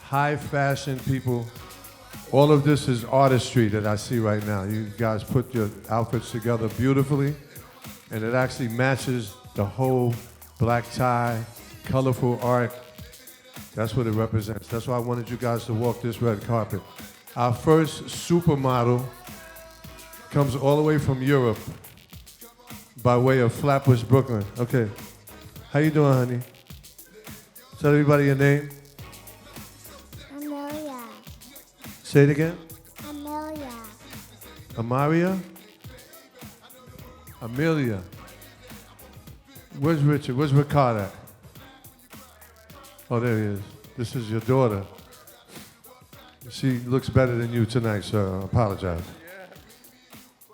high fashion people. All of this is artistry that I see right now. You guys put your outfits together beautifully, and it actually matches the whole black tie, colorful art. That's what it represents. That's why I wanted you guys to walk this red carpet. Our first supermodel comes all the way from Europe by way of Flatbush, Brooklyn. Okay. How you doing, honey? Tell everybody your name. Amelia. Say it again. Amelia. Amaria? Amelia. Where's Richard? Where's Ricard at? Oh, there he is. This is your daughter. She looks better than you tonight, sir. I apologize.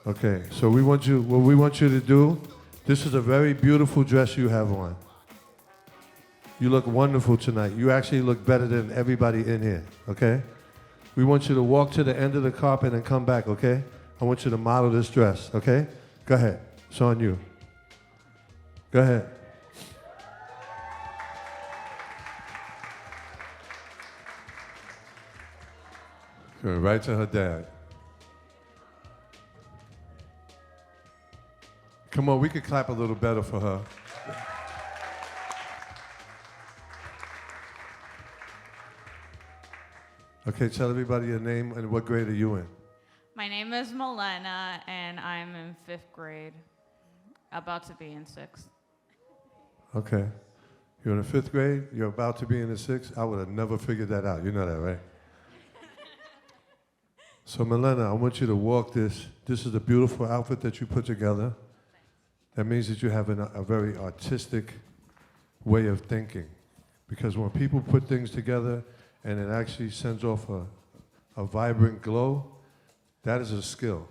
Okay, so what we want you to do, this is a very beautiful dress you have on. You look wonderful tonight. You actually look better than everybody in here, okay? We want you to walk to the end of the carpet and come back, okay? I want you to model this dress, okay? Go ahead. It's on you. Go ahead. Go right to her dad. Come on, we could clap a little better for her. Okay, tell everybody your name and what grade are you in? My name is Milena, and I'm in 5th grade, about to be in 6th. Okay. You're in the 5th grade, you're about to be in the 6th. I would have never figured that out. You know that, right? So, Milena, I want you to walk this. This is a beautiful outfit that you put together. That means that you have a very artistic way of thinking. Because when people put things together and it actually sends off a vibrant glow, that is a skill.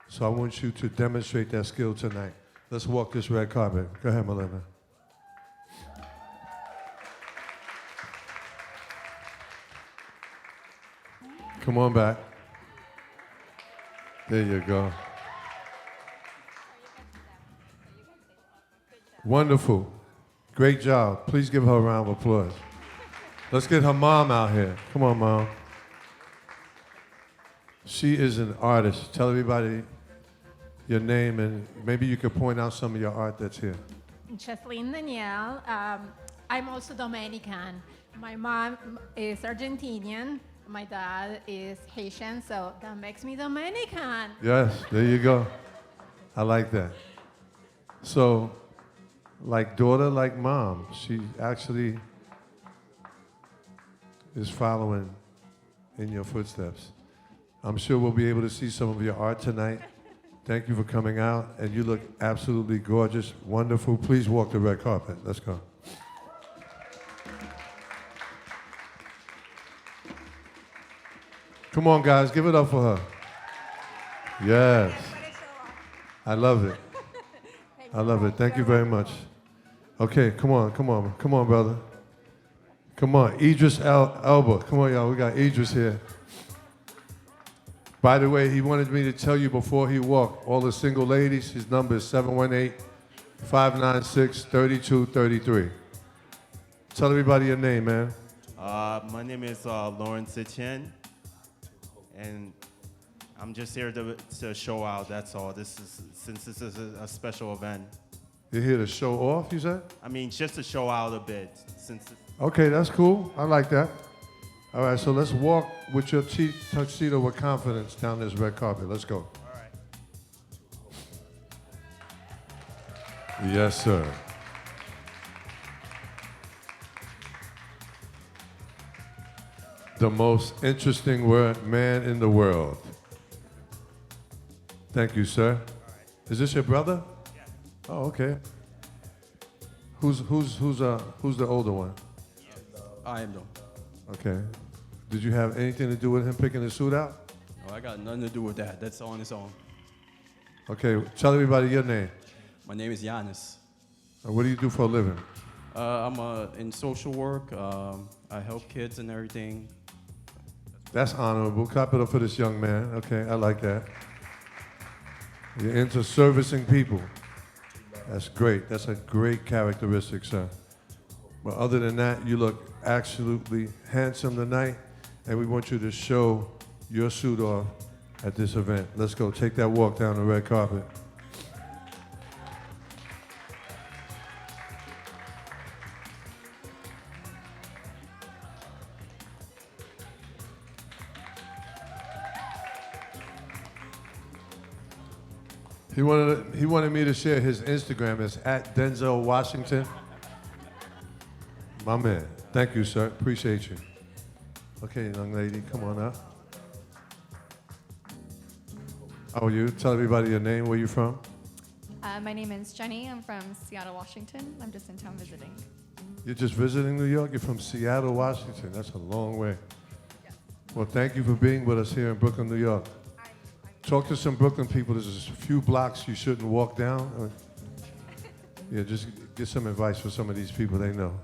So I want you to demonstrate that skill tonight. Let's walk this red carpet. Go ahead, Milena. Come on back. There you go. Wonderful. Great job. Please give her a round of applause. Let's get her mom out here. Come on, Mom. She is an artist. Tell everybody your name, and maybe you could point out some of your art that's here. Cheslin Danielle. I'm also Dominican. My mom is Argentinian. My dad is Haitian, so that makes me Dominican. Yes, there you go. I like that. So, like daughter, like mom, she actually is following in your footsteps. I'm sure we'll be able to see some of your art tonight. Thank you for coming out, and you look absolutely gorgeous, wonderful. Please walk the red carpet. Let's go. Come on, guys, give it up for her. Yes. I love it. I love it. Thank you very much. Okay, come on, brother. Come on, Idris Elba. Come on, y'all, we got Idris here. By the way, he wanted me to tell you before he walked, all the single ladies, his number is 718-596-3233. Tell everybody your name, man. My name is Lawrence Etienne, and I'm just here to show out, that's all. Since this is a special event. You're here to show off, you said? I mean, just to show out a bit. Okay, that's cool. I like that. All right, so let's walk with your tuxedo with confidence down this red carpet. Let's go. All right. Yes, sir. The most interesting man in the world. Thank you, sir. All right. Is this your brother? Yeah. Oh, okay. Who's the older one? I am though. Okay. Did you have anything to do with him picking his suit out? No, I got nothing to do with that. That's on its own. Okay, tell everybody your name. My name is Giannis. What do you do for a living? I'm in social work. I help kids and everything. That's honorable. Clap it up for this young man. Okay, I like that. You're into servicing people. That's great. That's a great characteristic, sir. But other than that, you look absolutely handsome tonight, and we want you to show your suit off at this event. Let's go. Take that walk down the red carpet. He wanted me to share his Instagram. It's at Denzel Washington. My man. Thank you, sir. Appreciate you. Okay, young lady, come on up. How are you? Tell everybody your name, where you from. My name is Jenny. I'm from Seattle, Washington. I'm just in town visiting. You're just visiting New York? You're from Seattle, Washington. That's a long way. Well, thank you for being with us here in Brooklyn, New York. Talk to some Brooklyn people. There's a few blocks you shouldn't walk down. Yeah, just get some advice for some of these people they know.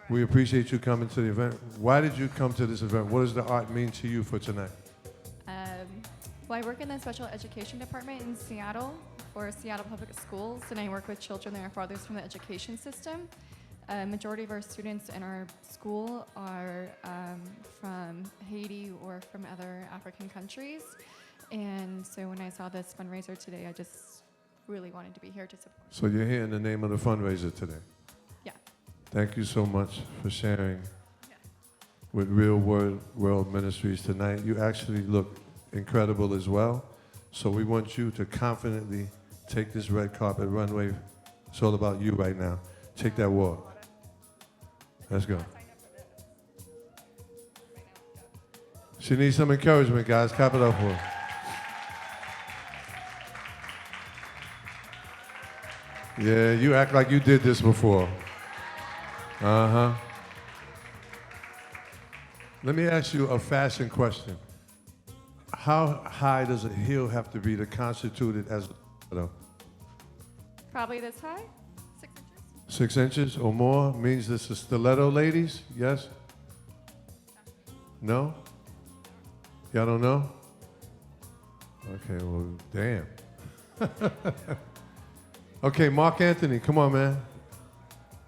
We appreciate you coming to the event. Why did you come to this event? What does the art mean to you for tonight? Well, I work in the special education department in Seattle for Seattle Public Schools, and I work with children that are farthest from the education system. Majority of our students in our school are from Haiti or from other African countries. And so when I saw this fundraiser today, I just really wanted to be here to support. So you're here in the name of the fundraiser today? Yeah. Thank you so much for sharing with Real Word Ministries tonight. You actually look incredible as well. So we want you to confidently take this red carpet runway. It's all about you right now. Take that walk. Let's go. She needs some encouragement, guys. Clap it up for her. Yeah, you act like you did this before. Uh-huh. Let me ask you a fashion question. How high does a heel have to be to constitute it as a Probably this high, 6 inches. 6 inches or more means this is stiletto, ladies? Yes? No? Y'all don't know? Okay, well, damn. Okay, Mark Anthony, come on, man.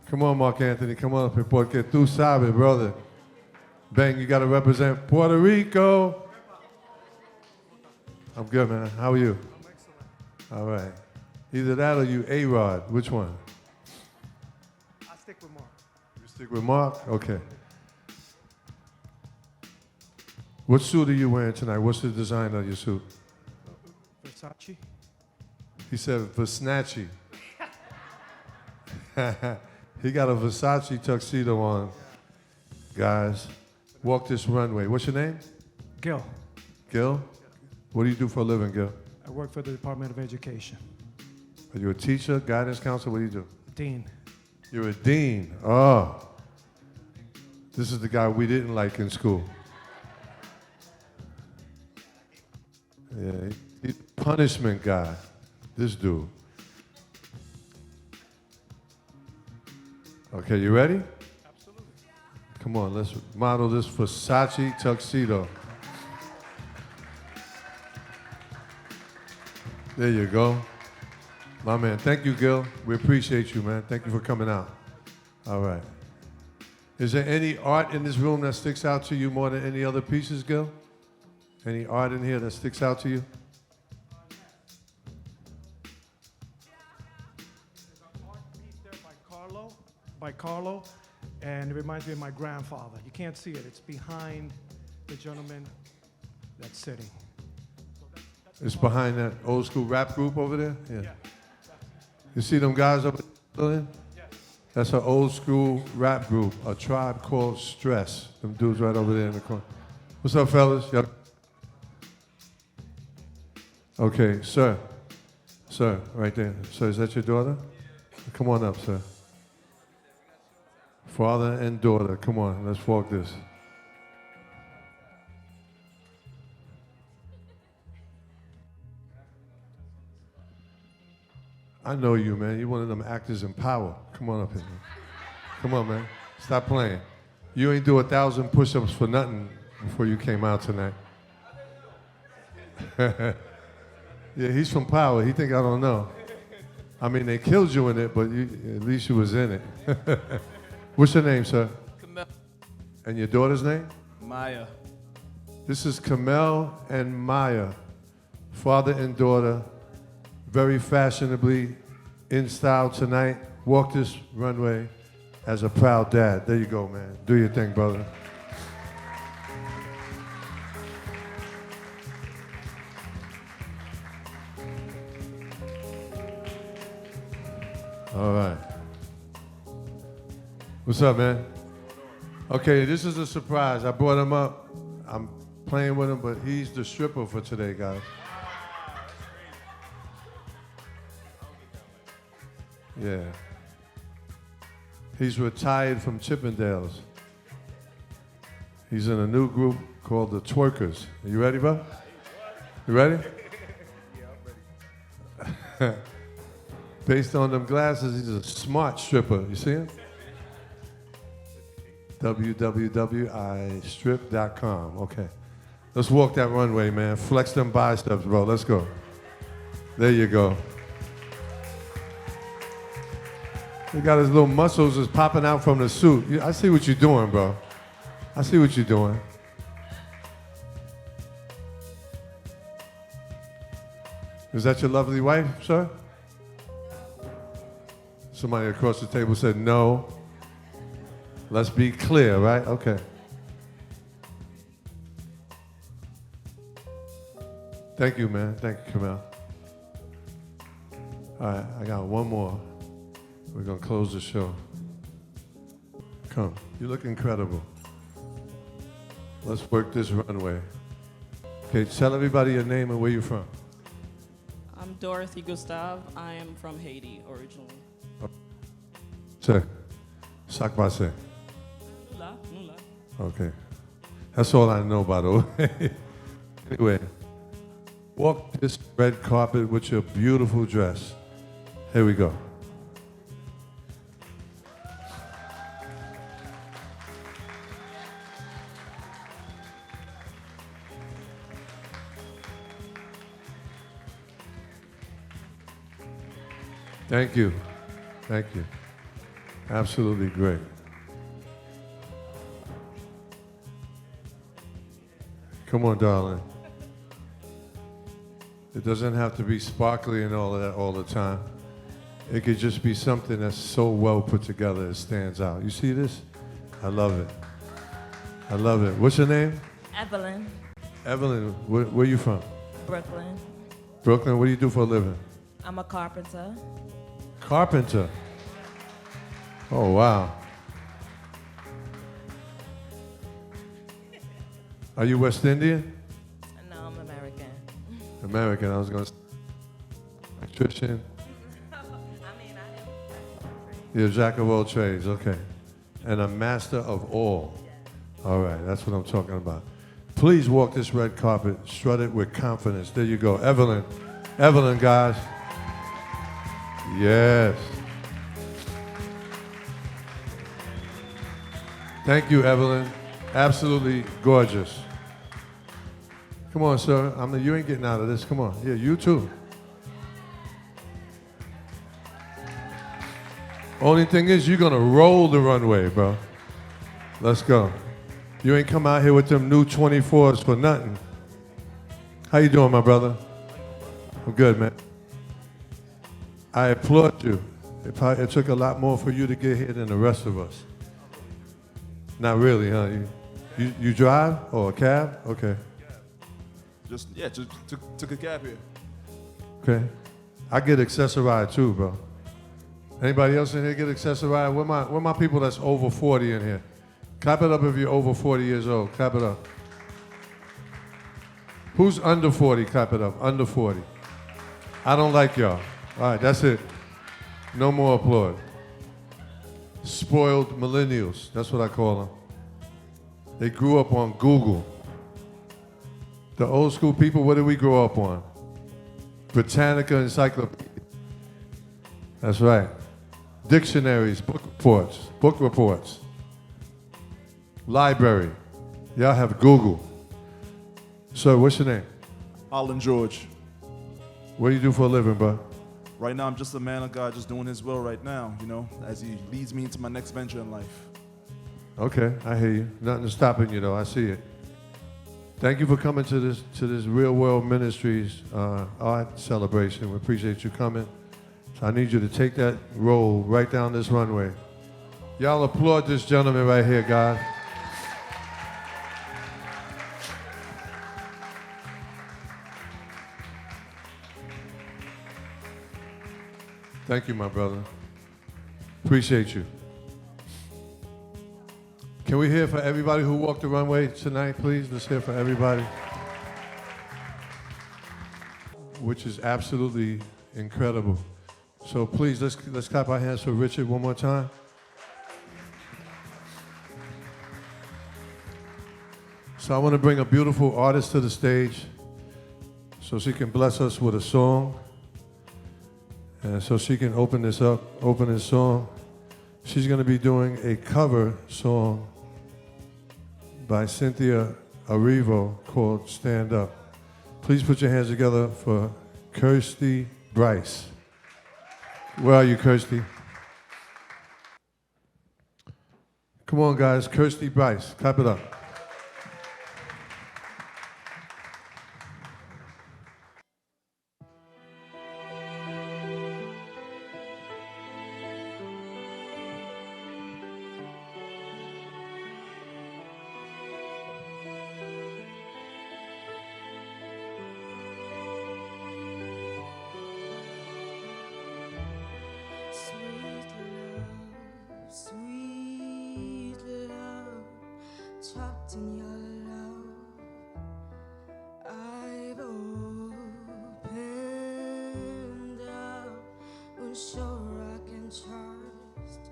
Come on, Mark Anthony, come on up here, porque tú sabes, brother. Bang, you got to represent Puerto Rico. I'm good, man. How are you? I'm excellent. All right. Either that or you A-Rod. Which one? I stick with Mark. You stick with Mark? Okay. What suit are you wearing tonight? What's the design of your suit? Versace. He said Versace. He got a Versace tuxedo on. Guys, walk this runway. What's your name? Gil. Gil? What do you do for a living, Gil? I work for the Department of Education. Are you a teacher, guidance counselor? What do you do? Dean. You're a dean. Oh. This is the guy we didn't like in school. Yeah, he's a punishment guy. This dude. Okay, you ready? Absolutely. Come on, let's model this Versace tuxedo. There you go. My man, thank you, Gil. We appreciate you, man. Thank you for coming out. All right. Is there any art in this room that sticks out to you more than any other pieces, Gil? Any art in here that sticks out to you? There's an art piece there by Carlo, and it reminds me of my grandfather. You can't see it. It's behind the gentleman that's sitting. It's behind that old school rap group over there? Yeah. You see them guys up there? Yes. That's an old school rap group, A Tribe Called Stress. Them dudes right over there in the corner. What's up, fellas? Yep. Okay, sir. Sir, right there. Sir, is that your daughter? Come on up, sir. Father and daughter, come on, let's walk this. I know you, man. You're one of them actors in Power. Come on up here, man. Come on, man. Stop playing. You ain't do 1,000 push-ups for nothing before you came out tonight. Yeah, he's from Power. He think I don't know. I mean, they killed you in it, but at least you was in it. What's your name, sir? And your daughter's name? Maya. This is Kamel and Maya, father and daughter, very fashionably in style tonight. Walk this runway as a proud dad. There you go, man. Do your thing, brother. All right. What's up, man? Okay, this is a surprise. I brought him up. I'm playing with him, but he's the stripper for today, guys. Yeah. He's retired from Chippendales. He's in a new group called the Twerkers. Are you ready, bro? You ready? Yeah, I'm ready. Based on them glasses, he's a smart stripper. You see him? www.istrip.com. Okay. Let's walk that runway, man. Flex them biceps, bro. Let's go. There you go. He got his little muscles just popping out from the suit. I see what you're doing, bro. I see what you're doing. Is that your lovely wife, sir? Somebody across the table said no. Let's be clear, right? Okay. Thank you, man. Thank you, Kamel. All right, I got one more. We're going to close the show. Come. You look incredible. Let's work this runway. Okay, tell everybody your name and where you're from. I'm Dorothy Gustave. I am from Haiti originally. Check. Sakbase. Nula, nula. Okay. That's all I know, by the way. Anyway, walk this red carpet with your beautiful dress. Here we go. Thank you. Thank you. Absolutely great. Come on, darling. It doesn't have to be sparkly and all of that all the time. It could just be something that's so well put together it stands out. You see this? I love it. I love it. What's your name? Evelyn, Evelyn. Where you from? Brooklyn. Brooklyn. What do you do for a living? I'm a carpenter. Carpenter. Oh, wow. Are you West Indian? No, I'm American. American. I was going to say electrician. I mean, I am. You're a jack of all trades. Okay. And a master of all. All right. That's what I'm talking about. Please walk this red carpet. Strut it with confidence. There you go. Evelyn. Evelyn, guys. Yes. Thank you, Evelyn. Absolutely gorgeous. Come on, sir. You ain't getting out of this. Come on. Yeah, you too. Only thing is, you're going to roll the runway, bro. Let's go. You ain't come out here with them new 24s for nothing. How you doing, my brother? I'm good, man. I applaud you. It took a lot more for you to get here than the rest of us. Not really, huh? You drive or a cab? Okay. Just took a cab here. Okay. I get accessorized too, bro. Anybody else in here get accessorized? Where my people that's over 40 in here? Clap it up if you're over 40 years old. Clap it up. Who's under 40? Clap it up. Under 40. I don't like y'all. All right, that's it. No more applaud. Spoiled millennials. That's what I call them. They grew up on Google. The old school people, what did we grow up on? Britannica Encyclopedia. That's right. Dictionaries, book reports. Library. Y'all have Google. Sir, what's your name? Alan George. What do you do for a living, bro? Right now, I'm just a man of God, just doing His will right now, as He leads me into my next venture in life. Okay, I hear you. Nothing stopping you though. I see it. Thank you for coming to this Real World Ministries art celebration. We appreciate you coming. So I need you to take that roll right down this runway. Y'all applaud this gentleman right here, guys. Thank you, my brother. Appreciate you. Can we hear for everybody who walked the runway tonight, please? Let's hear for everybody. Which is absolutely incredible. So please, let's clap our hands for Richard one more time. So I want to bring a beautiful artist to the stage so she can bless us with a song. And so she can open this song. She's going to be doing a cover song by Cynthia Erivo called Stand Up. Please put your hands together for Kirsty Bryce. Where are you, Kirsty? Come on, guys. Kirsty Bryce. Clap it up. Sweet love, trapped in your love, I've opened up, unsure I can trust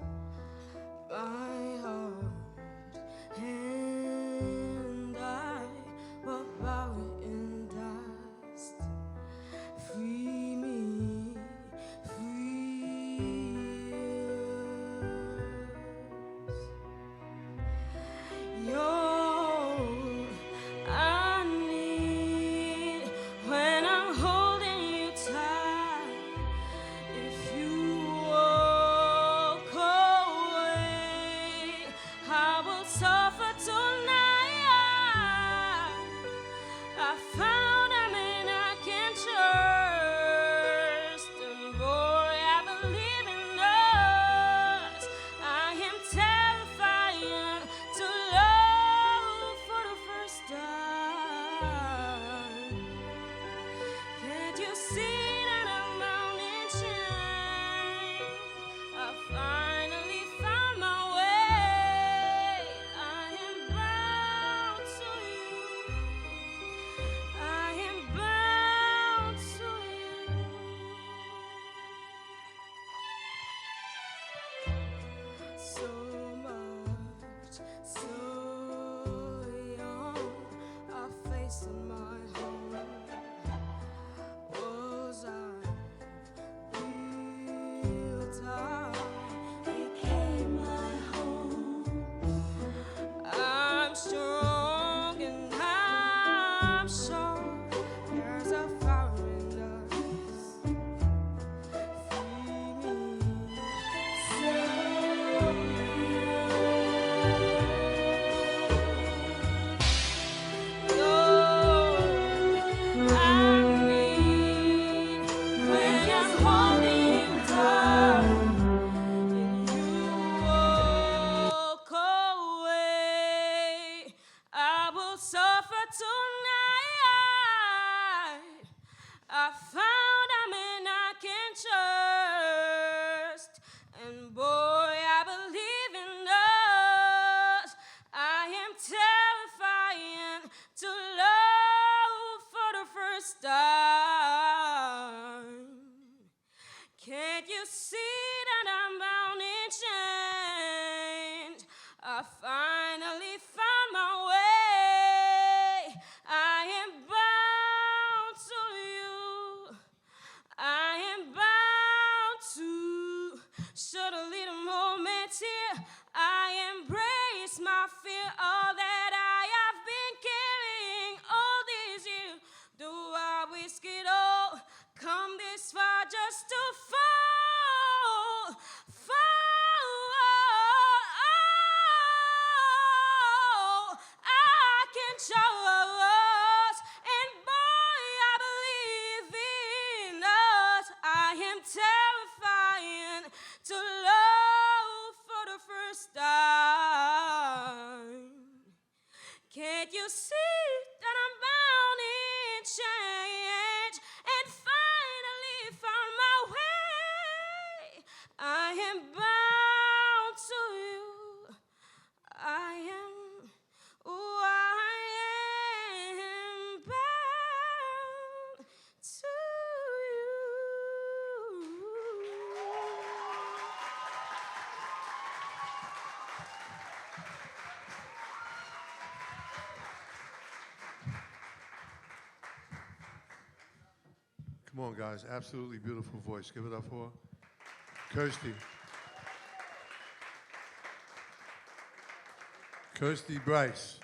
my heart, and I will bow in dust. Free me, I need when I'm holding you tight. If you walk away, I will suffer tonight. I found a man I can trust, and boy, I believe in us. I am terrified to love for the first time. Can't you see that I'm on in chains? I finally found my way. I am bound to you. I am bound to you. So much, so young, I faced in my home. Was I built up? Became my home. I'm strong and I'm sure there's a fire in us. Free me, I need when I'm holding you down and you walk away. I will suffer tonight. I found a man I can trust, and boy, I believe in us. I am terrified to love for the first time. Can't you see that I'm bound in chains? I finally found my way. I am bound to you. I am bound to. Suddenly the moment here, I embrace my fear. All that I have been carrying all these years. Do I risk it all? Come this far just to fall, fall. Can't you see that I'm bound in change and finally found my way? I am bound to you. I am, oh, I am bound to you. Come on, guys. Absolutely beautiful voice. Give it up for her. Kirsty. Kirsty Bryce.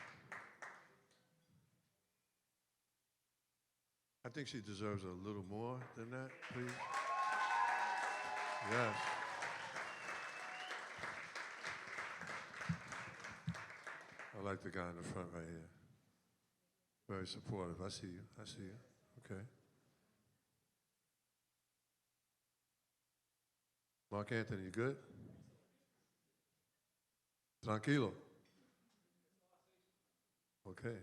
I think she deserves a little more than that, please. Yes. I like the guy in the front right here. Very supportive. I see you. I see you. Okay. Mark Anthony, you good? Tranquilo. Okay.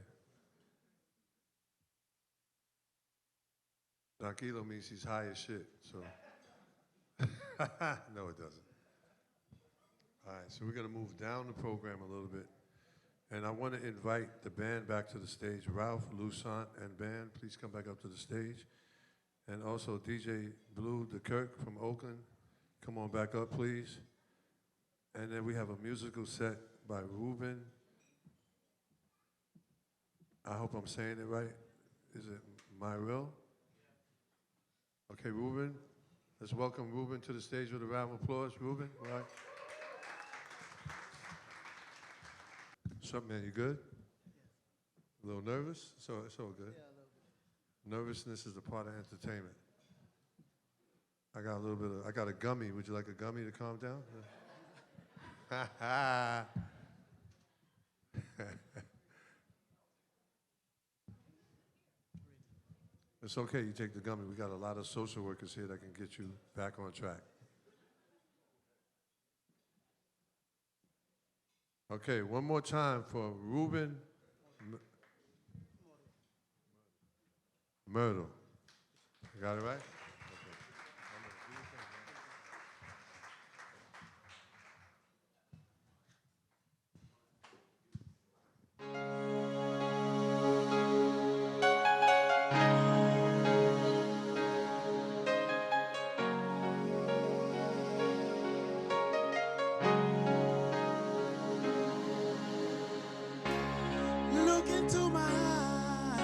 Tranquilo means he's high as shit, so. No, it doesn't. All right, so we're going to move down the program a little bit. And I want to invite the band back to the stage. Ralph, Lusant, and band, please come back up to the stage. And also DJ Blue DeKirk from Oakland, come on back up, please. And then we have a musical set by Ruben. I hope I'm saying it right. Is it Myril? Okay, Ruben. Let's welcome Ruben to the stage with a round of applause. Ruben, all right. What's up, man? You good? A little nervous? So it's all good. Yeah, a little bit. Nervousness is a part of entertainment. I got a gummy. Would you like a gummy to calm down? It's okay, you take the gummy. We got a lot of social workers here that can get you back on track. Okay, one more time for Ruben Myrtle. You got it right? Look into my eyes,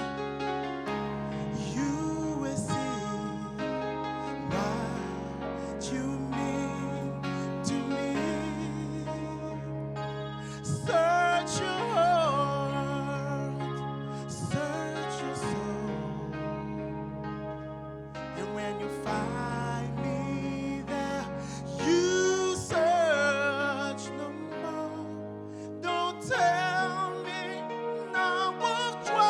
you will see what you mean to me. Search your heart, search your soul, and when you find me there, you search no more. Don't tell me I was trying.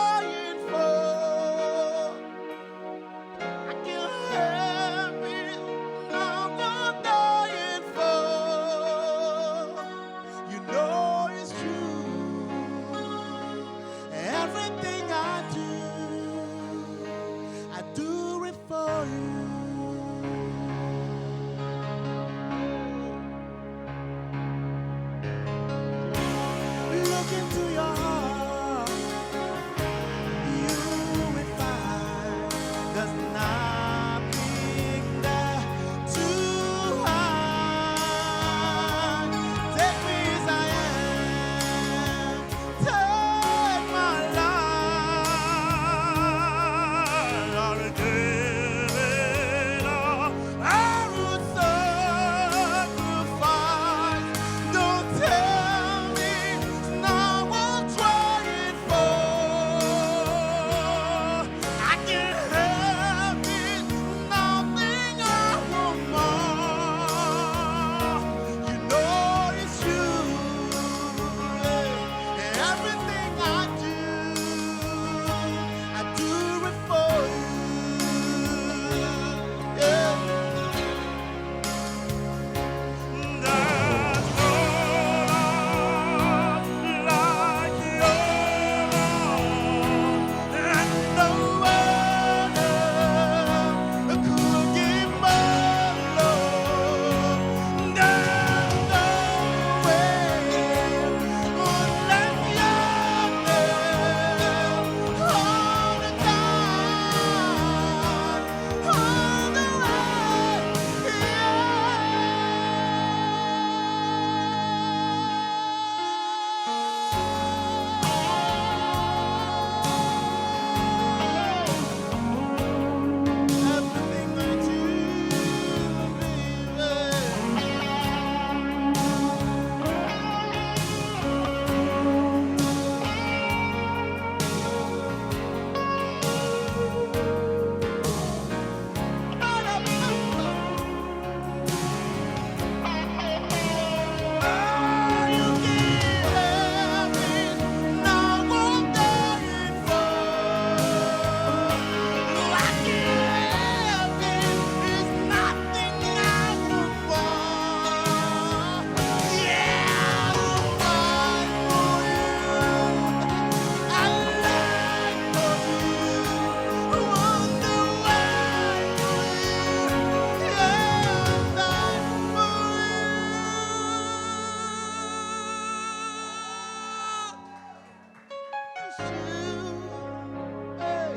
Hey,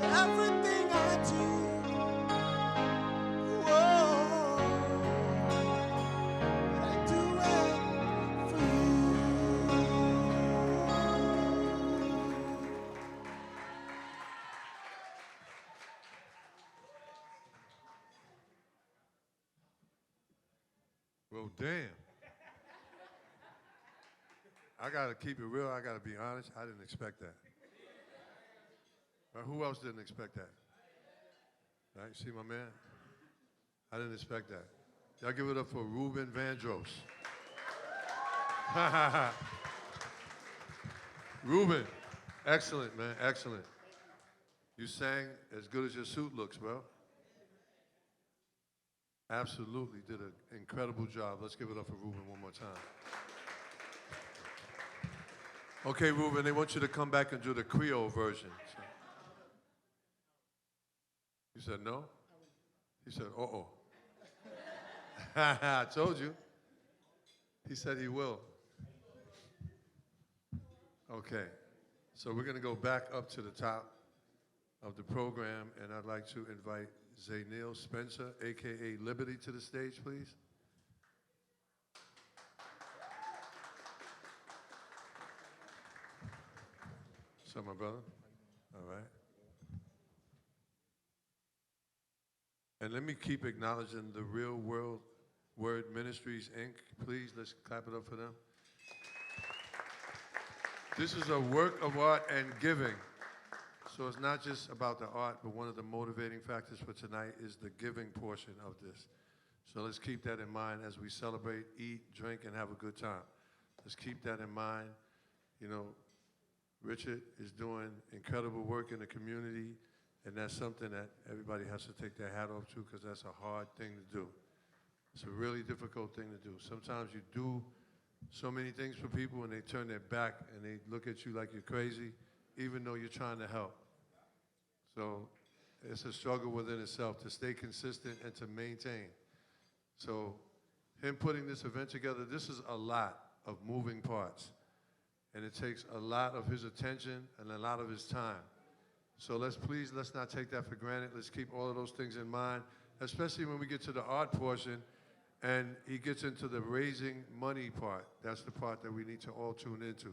everything I do, whoa, I do it for you. Well, damn. I gotta keep it real. I gotta be honest. I didn't expect that. Right, who else didn't expect that? Right, see my man? I didn't expect that. Y'all give it up for Ruben Vandross. Ruben, excellent, man, excellent. You sang as good as your suit looks, bro. Absolutely did an incredible job. Let's give it up for Ruben one more time. Okay, Ruben, they want you to come back and do the Creole version. So. You said no? He said, uh-oh. I told you. He said he will. Okay, so we're going to go back up to the top of the program, and I'd like to invite Zaynil Spencer, a.k.a. Liberty, to the stage, please. What's up, my brother? All right. And let me keep acknowledging the Real Word Ministries Inc. Please, let's clap it up for them. This is a work of art and giving. So it's not just about the art, but one of the motivating factors for tonight is the giving portion of this. So let's keep that in mind as we celebrate, eat, drink, and have a good time. Let's keep that in mind. You know, Richard is doing incredible work in the community, and that's something that everybody has to take their hat off to, because that's a hard thing to do. It's a really difficult thing to do. Sometimes you do so many things for people and they turn their back and they look at you like you're crazy, even though you're trying to help. So it's a struggle within itself to stay consistent and to maintain. So him putting this event together, this is a lot of moving parts. And it takes a lot of his attention and a lot of his time. So let's not take that for granted. Let's keep all of those things in mind, especially when we get to the art portion and he gets into the raising money part. That's the part that we need to all tune into.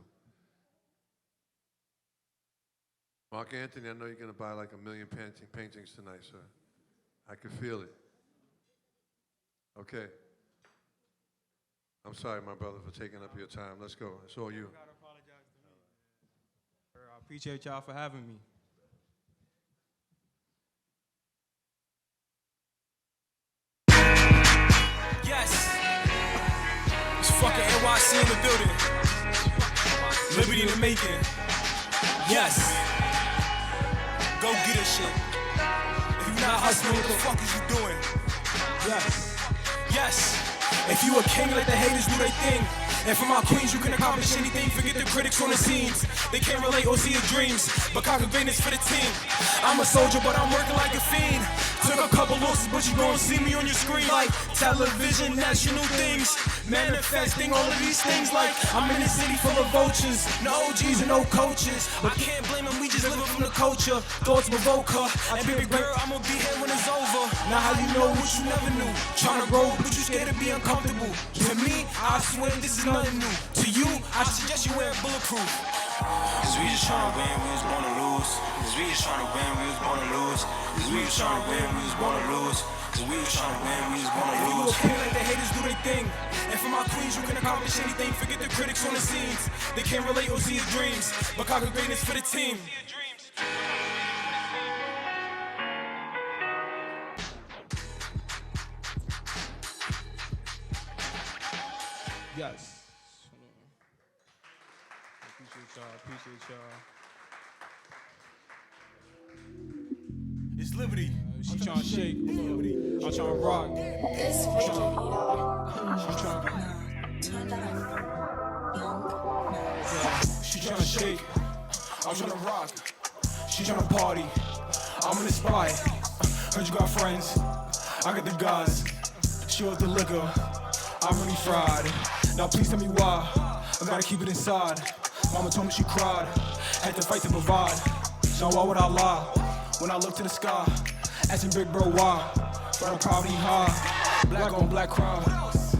Mark Anthony, I know you're going to buy like 1 million paintings tonight, sir. I can feel it. Okay. I'm sorry, my brother, for taking up your time. Let's go. It's all you. I appreciate y'all for having me. Yes, it's fucking NYC in the building. Liberty in the making. Yes, go get this shit. If you're not hustling, what the fuck is you doing? Yes, if you a king, let the haters do their thing. And for my queens, you can accomplish anything. Forget the critics on the scenes. They can't relate or see your dreams, but conquer greatness for the team. I'm a soldier, but I'm working like a fiend. Took a couple losses, but you gon' see me on your screen like television, national things. Manifesting all of these things like I'm in a city full of vultures. No OGs and no coaches. But I can't blame them, we just living from the culture. Thoughts provoke her. And baby girl, I'ma be here when it's over. Now how you know what you never knew? Tryna grow, but you scared to be uncomfortable. To me, I swear this is nothing new. To you, I suggest you wear bulletproof. Cause we just tryna win, we was born to lose. Cause we just tryna win, we was born to lose. Cause we was tryna win, we was born to lose. Cause we was tryna win, we was born to lose. You okay, let the haters do their thing. And for my queens, you can accomplish anything. Forget the critics on the scenes. They can't relate or see your dreams, but conquer greatness for the team. Yes. Appreciate y'all. It's Liberty. She tryna shake. I'm tryna rock. She tryna shake. I'm tryna rock. She tryna party. I'm in the spot. Heard you got friends. I got the guys. She want the liquor. I'm really fried. Now please tell me why. I gotta keep it inside. Mama told me she cried, had to fight to provide. So why would I lie? When I look to the sky, asking big bro why? Bro, the poverty high, black on black crime.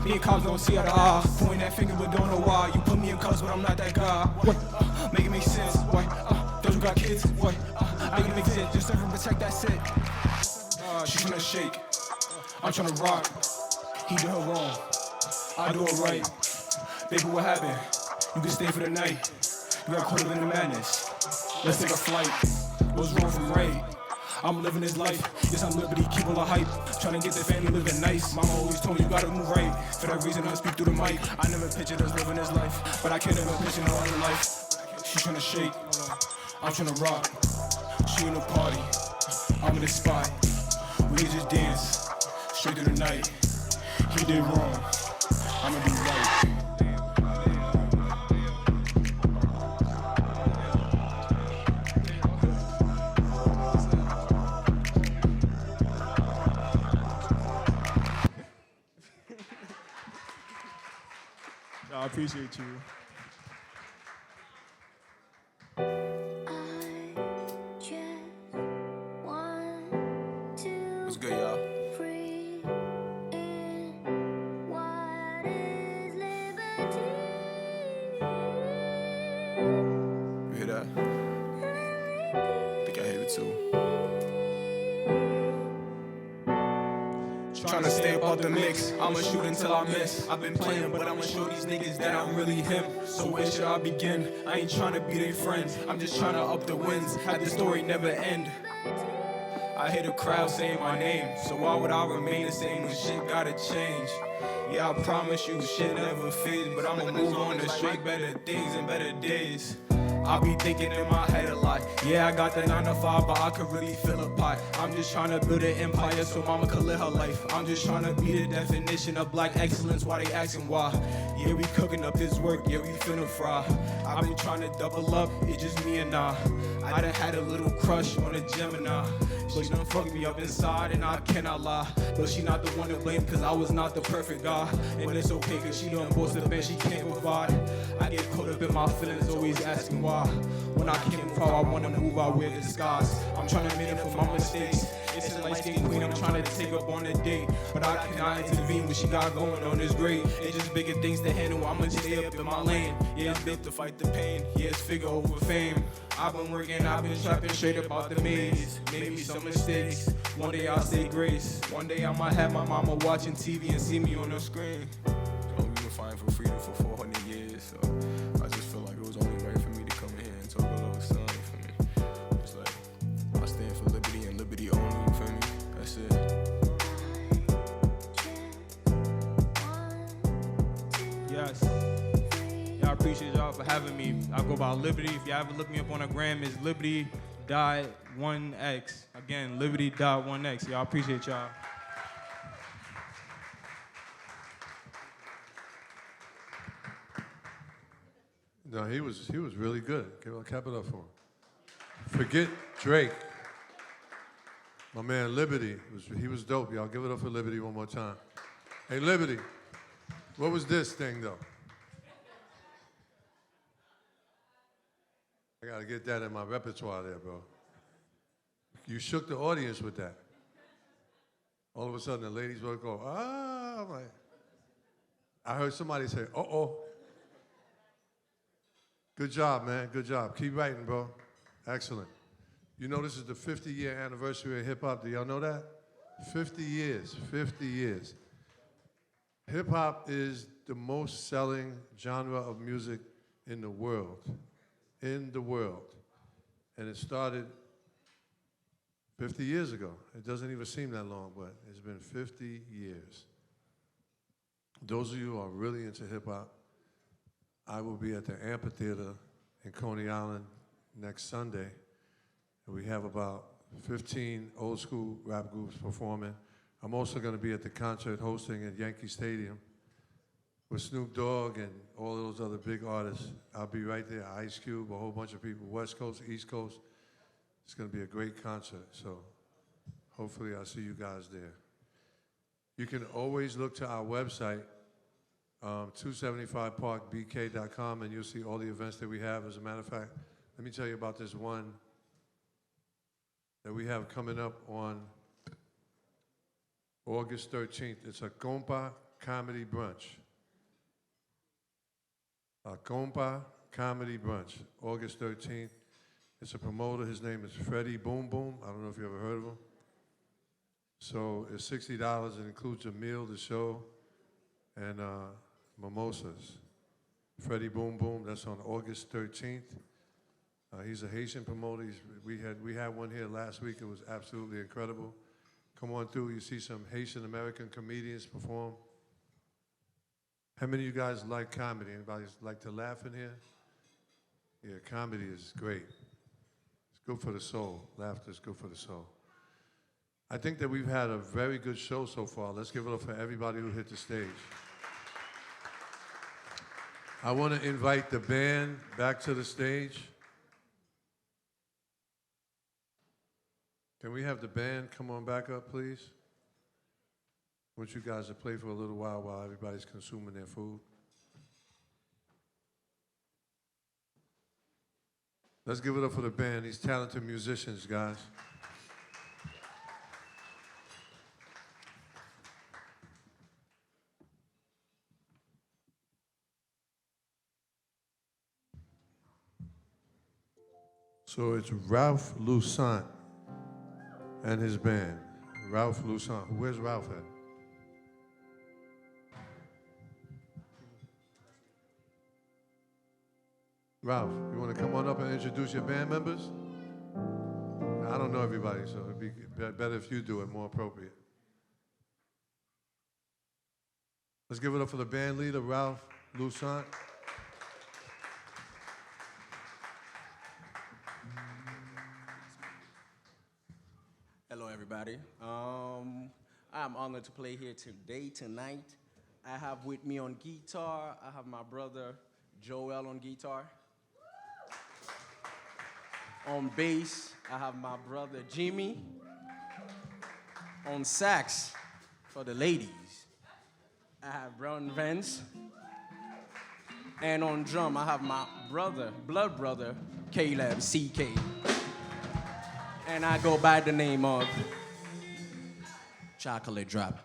Me and cops don't see eye to eye. Pointing that finger but don't know why. You put me in cuffs but I'm not that guy. What? Make it make sense. What? Those who got kids. What? Make it make sense. Just serve and protect, that's it. She tryna shake, I'm tryna rock. He do her wrong, I do it right. Baby, what happened? You can stay for the night. You got caught up in the madness. Let's take a flight. What's wrong from right? I'm living this life. Yes, I'm liberty, keep all the hype. Tryna get the family living nice. Mama always told me you gotta move right. For that reason, I speak through the mic. I never pictured us living this life, but I can't ever picture no other life. She tryna shake, I'm tryna rock. She in the party, I'm in the spot. We can just dance, straight through the night. He did wrong, I'ma do right. I appreciate you. What's good, y'all? You hear that? I think I hear it too. Tryna stay above the mix, I'ma shoot until I miss. I've been playing, but I'ma show these niggas that I'm really him. So where should I begin? I ain't tryna be their friends, I'm just tryna up the wins. Have the story never end. I hear the crowd saying my name, so why would I remain the same when shit gotta change? Yeah, I promise you shit never fades, but I'ma move on to straight better things and better days. I be thinking in my head a lot. Yeah, I got the 9 to 5, but I could really feel a pot. I'm just trying to build an empire so mama could live her life. I'm just trying to be the definition of black excellence. Why they asking why? Yeah, we cooking up this work. Yeah, we finna fry. I've been trying to double up. It's just me and I done had a little crush on a Gemini. She done fucked me up inside and I cannot lie. But she not the one to blame cause I was not the perfect guy. And it's okay cause she done boast up and she can't provide. I get caught up in my feelings, always asking why. When I came proud, I wanna move, I wear disguise. I'm trying to make up for my mistakes. It's a light-skinned queen I'm trying to take up on a date. But I cannot intervene what she got going on is great. It's just bigger things to handle, I'ma just stay up in my lane. Yeah, it's big to fight the pain, yeah, it's figure over fame. I've been working, I've been trapping straight about the maze. Made me some mistakes, one day I'll say grace. One day I might have my mama watching TV and see me on the screen. So we've been fighting for freedom for 400 years, so I just feel like it was only right for me to come in here and talk a little something for me. It's like, I stand for liberty and liberty only, you feel me? That's it. Yes. Yeah, I appreciate y'all for having me. I go by Liberty. If y'all ever look me up on a gram, it's Liberty.1X. Again, Liberty.1X. Y'all appreciate y'all. No, he was really good. Clap it up for him. Forget Drake. My man Liberty, he was dope. Y'all give it up for Liberty one more time. Hey, Liberty, what was this thing, though? I got to get that in my repertoire there, bro. You shook the audience with that. All of a sudden, the ladies would go, ah. I'm like, I heard somebody say, uh-oh. Good job, man. Good job. Keep writing, bro. Excellent. You know this is the 50-year anniversary of hip-hop. Do y'all know that? 50 years. 50 years. Hip-hop is the most selling genre of music in the world. In the world. And it started 50 years ago. It doesn't even seem that long, but it's been 50 years. Those of you who are really into hip-hop, I will be at the amphitheater in Coney Island next Sunday. And we have about 15 old school rap groups performing. I'm also going to be at the concert hosting at Yankee Stadium with Snoop Dogg and all those other big artists. I'll be right there, Ice Cube, a whole bunch of people, West Coast, East Coast. It's going to be a great concert, so hopefully I'll see you guys there. You can always look to our website 275parkbk.com, and you'll see all the events that we have. As a matter of fact, let me tell you about this one that we have coming up on August 13th. It's a compa comedy brunch. A compa comedy brunch, August 13th. It's a promoter. His name is Freddie Boom Boom. I don't know if you ever heard of him. So it's $60. It includes a meal, the show, and mimosas. Freddie Boom Boom. That's on August 13th. He's a Haitian promoter. We had one here last week. It was absolutely incredible. Come on through. You see some Haitian American comedians perform. How many of you guys like comedy? Anybody like to laugh in here? Yeah, comedy is great. It's good for the soul. Laughter is good for the soul. I think that we've had a very good show so far. Let's give it up for everybody who hit the stage. I want to invite the band back to the stage. Can we have the band come on back up, please? I want you guys to play for a little while everybody's consuming their food. Let's give it up for the band, these talented musicians, guys. So it's Ralph Lusant and his band. Ralph Lusant. Where's Ralph at? Ralph, you want to come on up and introduce your band members? I don't know everybody, so it'd be better if you do it, more appropriate. Let's give it up for the band leader, Ralph Lusant. Hello, everybody. I'm honored to play here tonight. I have with me on guitar, I have my brother Joel on guitar. On bass, I have my brother Jimmy. On sax, for the ladies, I have Brown Vance. And on drum, I have my blood brother, Caleb, CK. And I go by the name of Chocolate Drop.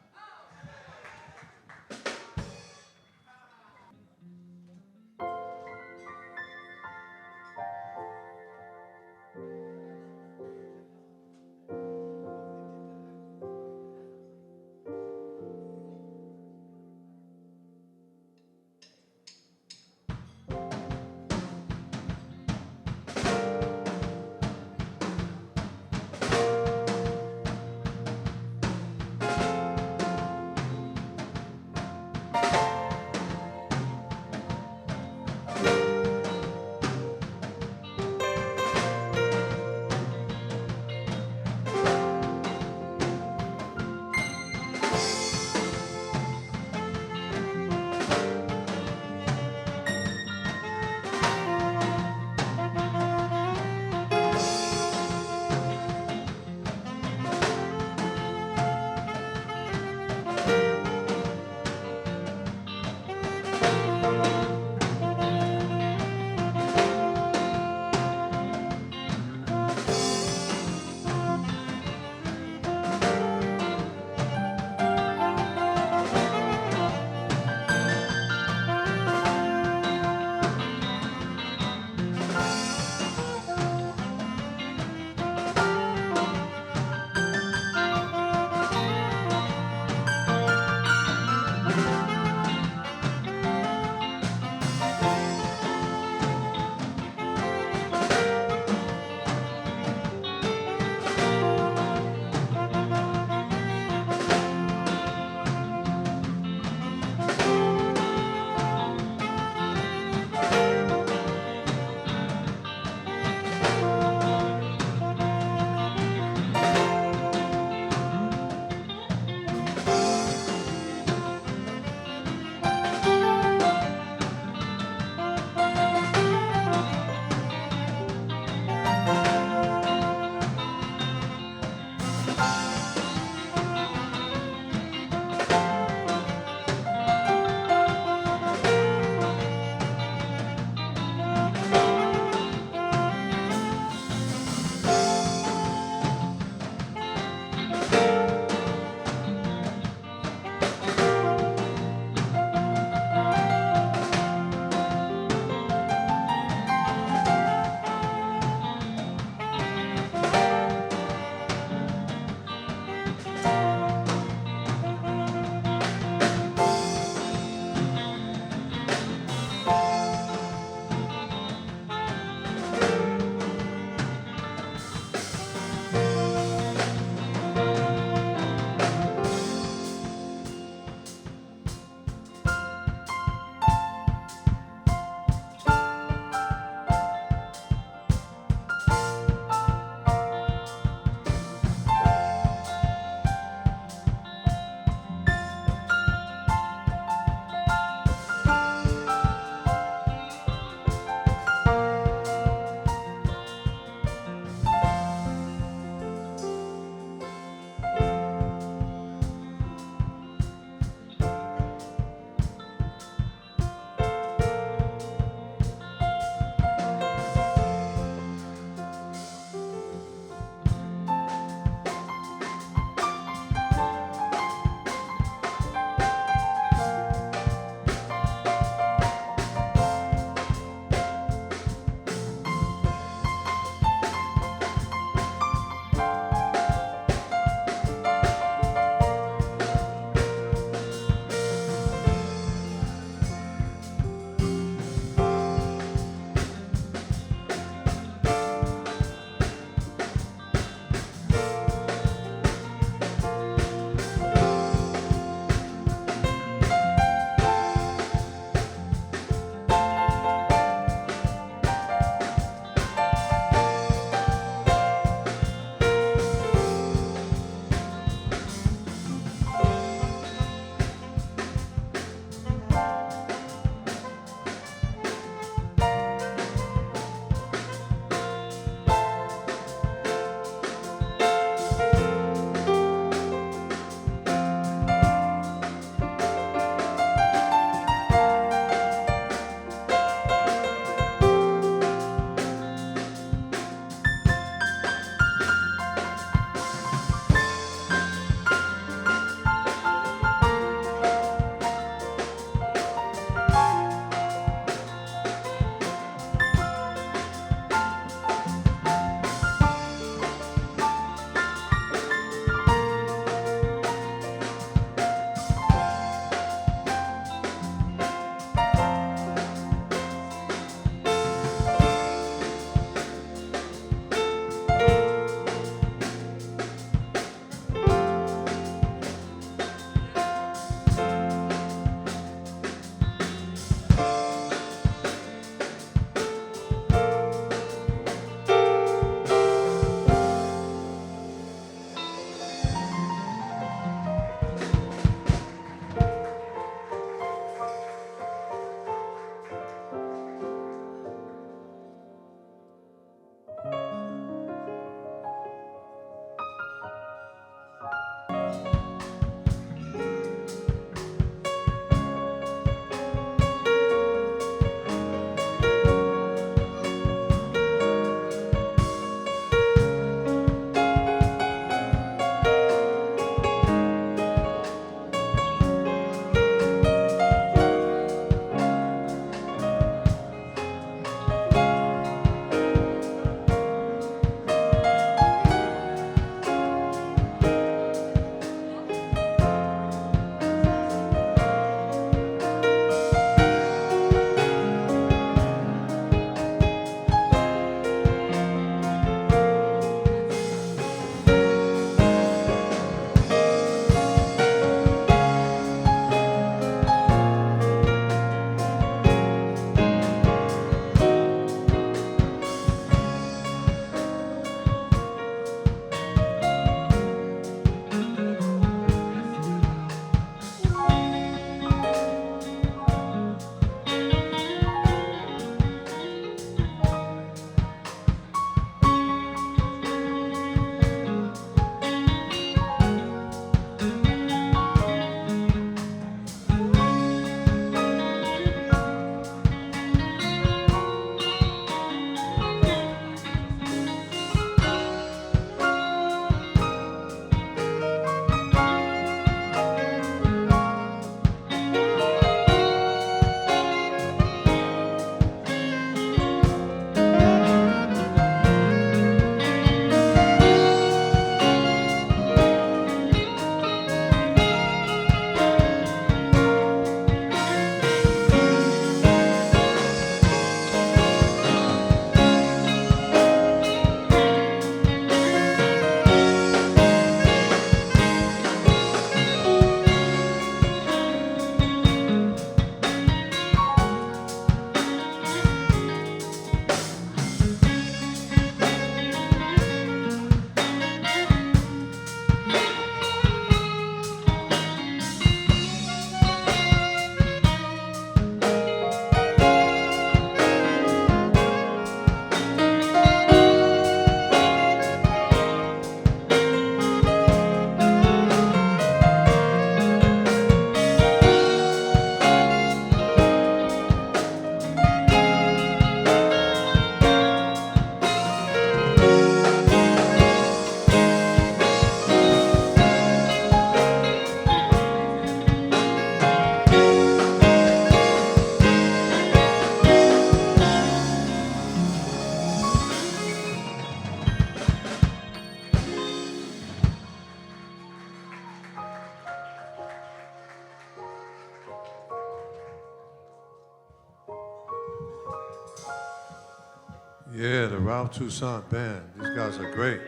Yeah, the Ralph Toussaint Band. These guys are great.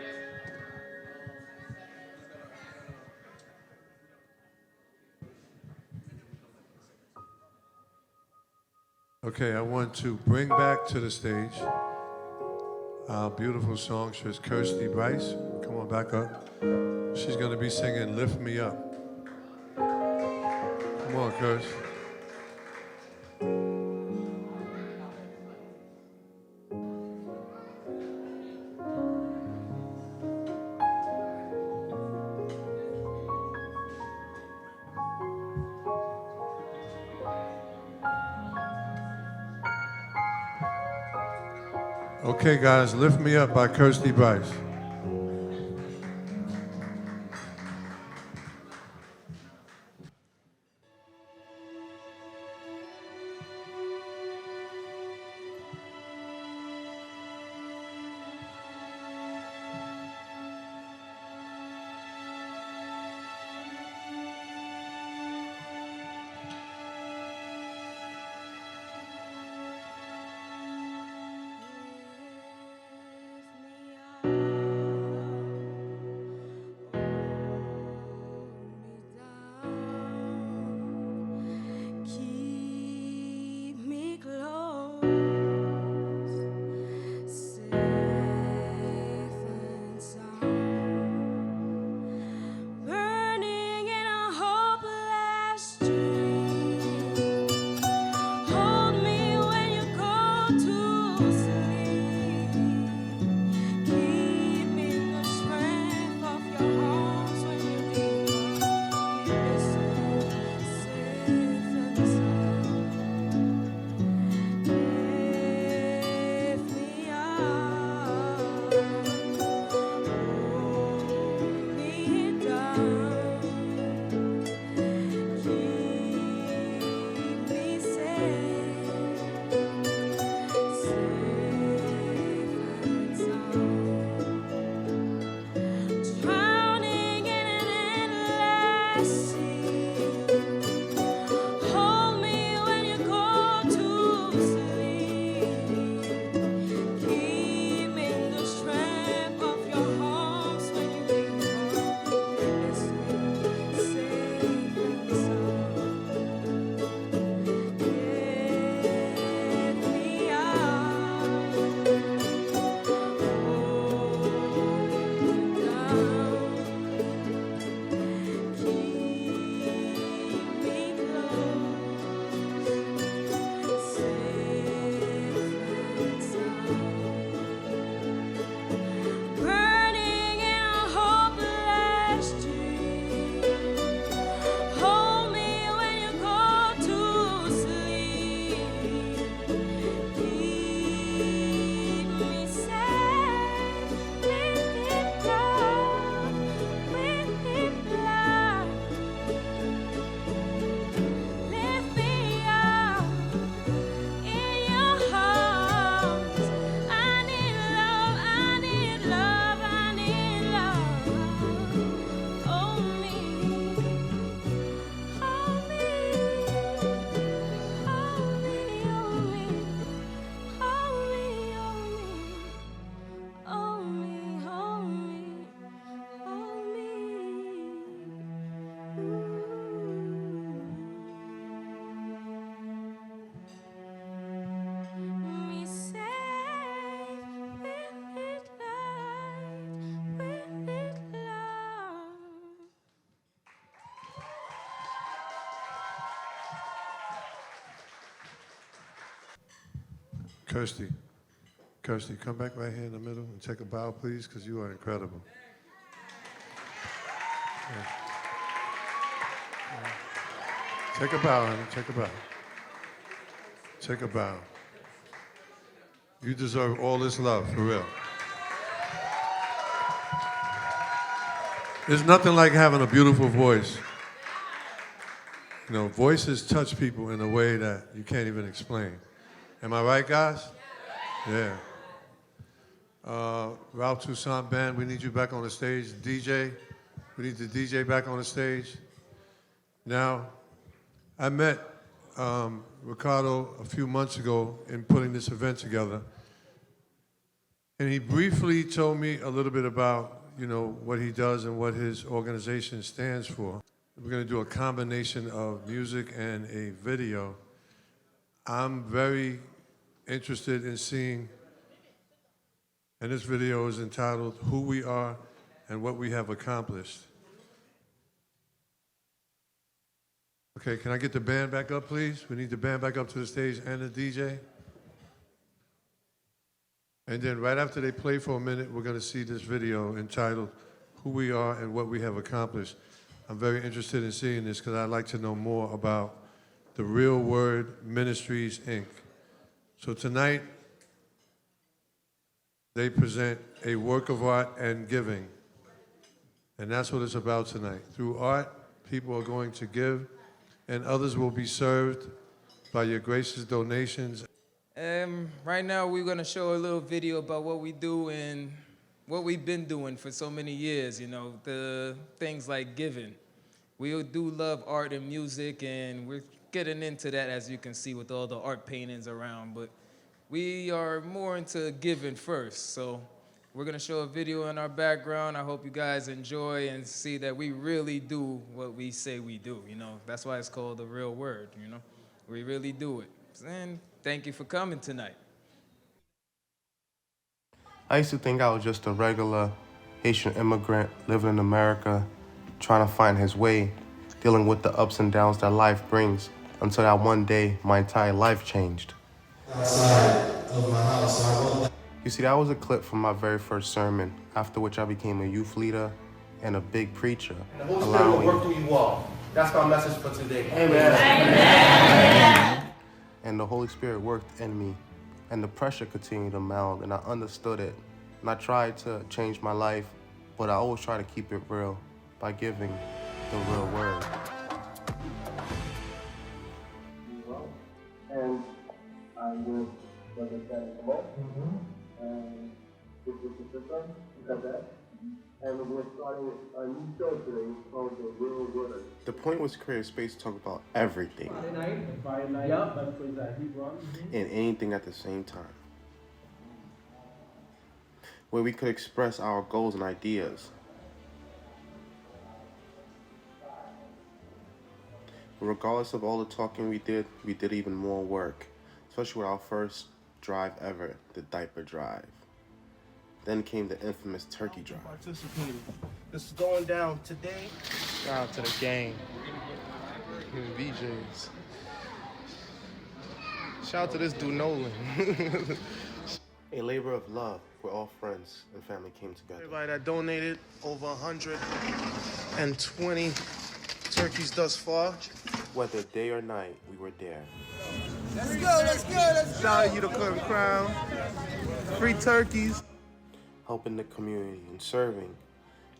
Okay, I want to bring back to the stage our beautiful songstress, Kirsty Bryce. Come on back up. She's going to be singing Lift Me Up. Come on, Kirsty. Okay, guys, Lift Me Up by Kirsty Bryce. Keep me close, safe and sound, burning in a hopeless dream. Hold me when you go to sleep. Keep me in the strength of your arms when you leave. Keep me safe and sound. Lift me up, hold me down, keep me safe and sound. Drowning in an endless sea. Hold me when you go to sleep. Keep me in the strength of your arms when you leave. Safe and sound. Lift me up, hold me down, keep me close, safe and sound, burning in a hopeless dream. Hold me when you go to sleep. Keep me safe with love, with love. Lift me up in your arms. I need love, I need love, I need love. Hold me, hold me, hold me, hold me, hold me, hold me, hold me, me safe with love. Kirsty, come back right here in the middle and take a bow, please, because you are incredible. Yeah. Take a bow, honey. Take a bow. Take a bow. You deserve all this love, for real. There's nothing like having a beautiful voice. You know, voices touch people in a way that you can't even explain. Am I right, guys? Yeah. Ralph Toussaint Band, we need you back on the stage. DJ, we need the DJ back on the stage. Now, I met Ricardo a few months ago in putting this event together. And he briefly told me a little bit about, you know, what he does and what his organization stands for. We're going to do a combination of music and a video. I'm very interested in seeing, and this video is entitled Who We Are and What We Have Accomplished. Okay, can I get the band back up, please? We need the band back up to the stage and the DJ. And then right after they play for a minute, we're going to see this video entitled Who We Are and What We Have Accomplished. I'm very interested in seeing this because I'd like to know more about the Real Word Ministries Inc. So tonight, they present a work of art and giving. And that's what it's about tonight. Through art, people are going to give, and others will be served by your gracious donations. Right now, we're going to show a little video about what we do and what we've been doing for so many years, you know, the things like giving. We do love art and music, and we're getting into that, as you can see, with all the art paintings around, but we are more into giving first. So we're going to show a video in our background. I hope you guys enjoy and see that we really do what we say we do, you know. That's why it's called the Real Word, you know. We really do it. And thank you for coming tonight. I used to think I was just a regular Haitian immigrant living in America, trying to find his way, dealing with the ups and downs that life brings, until that one day my entire life changed. Outside of my house, you see, that was a clip from my very first sermon, after which I became a youth leader and a big preacher. The Holy Spirit will work through you all. That's my message for today. Amen. Amen. And the Holy Spirit worked in me, and the pressure continued to mount, and I understood it. And I tried to change my life, but I always try to keep it real by giving the real word. And I'm with Brother Cashapp, and this is the system, Cashapp. And we're starting a new show today called The Real Word. The point was to create a space to talk about everything. Friday night, and anything at the same time. Where we could express our goals and ideas. Regardless of all the talking we did even more work. Especially with our first drive ever, the diaper drive. Then came the infamous turkey drive. Participating. This is going down today. Shout out to the gang. VJs. Shout out to this dude Nolan. A labor of love where all friends and family came together. Everybody that donated, over 120 turkeys thus far. Whether day or night, we were there. Let's go, let's go, let's go. Shout out Unicorn Crown. Free turkeys. Helping the community and serving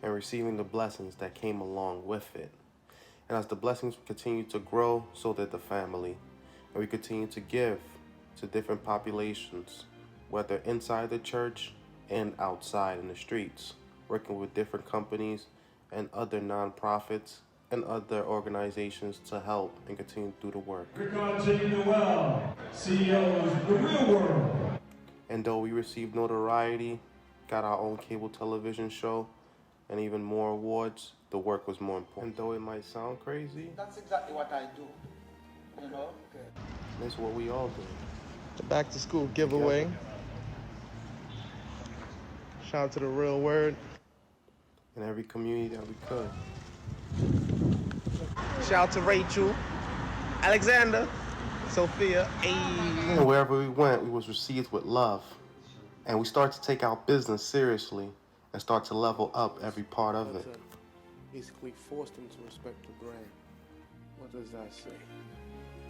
and receiving the blessings that came along with it. And as the blessings continue to grow, so did the family. And we continue to give to different populations, whether inside the church and outside in the streets, working with different companies and other nonprofits and other organizations to help and continue to do the work. Ricardo J. Noel, CEO of The Real World. And though we received notoriety, got our own cable television show, and even more awards, the work was more important. And though it might sound crazy, that's exactly what I do, you know? That's what we all do. The back to school giveaway. Shout out to The Real Word. In every community that we could. Shout out to Rachel, Alexander, Sophia, And wherever we went, we was received with love. And we start to take our business seriously and start to level up every part of it. Basically forced them to respect the brand. What does that say?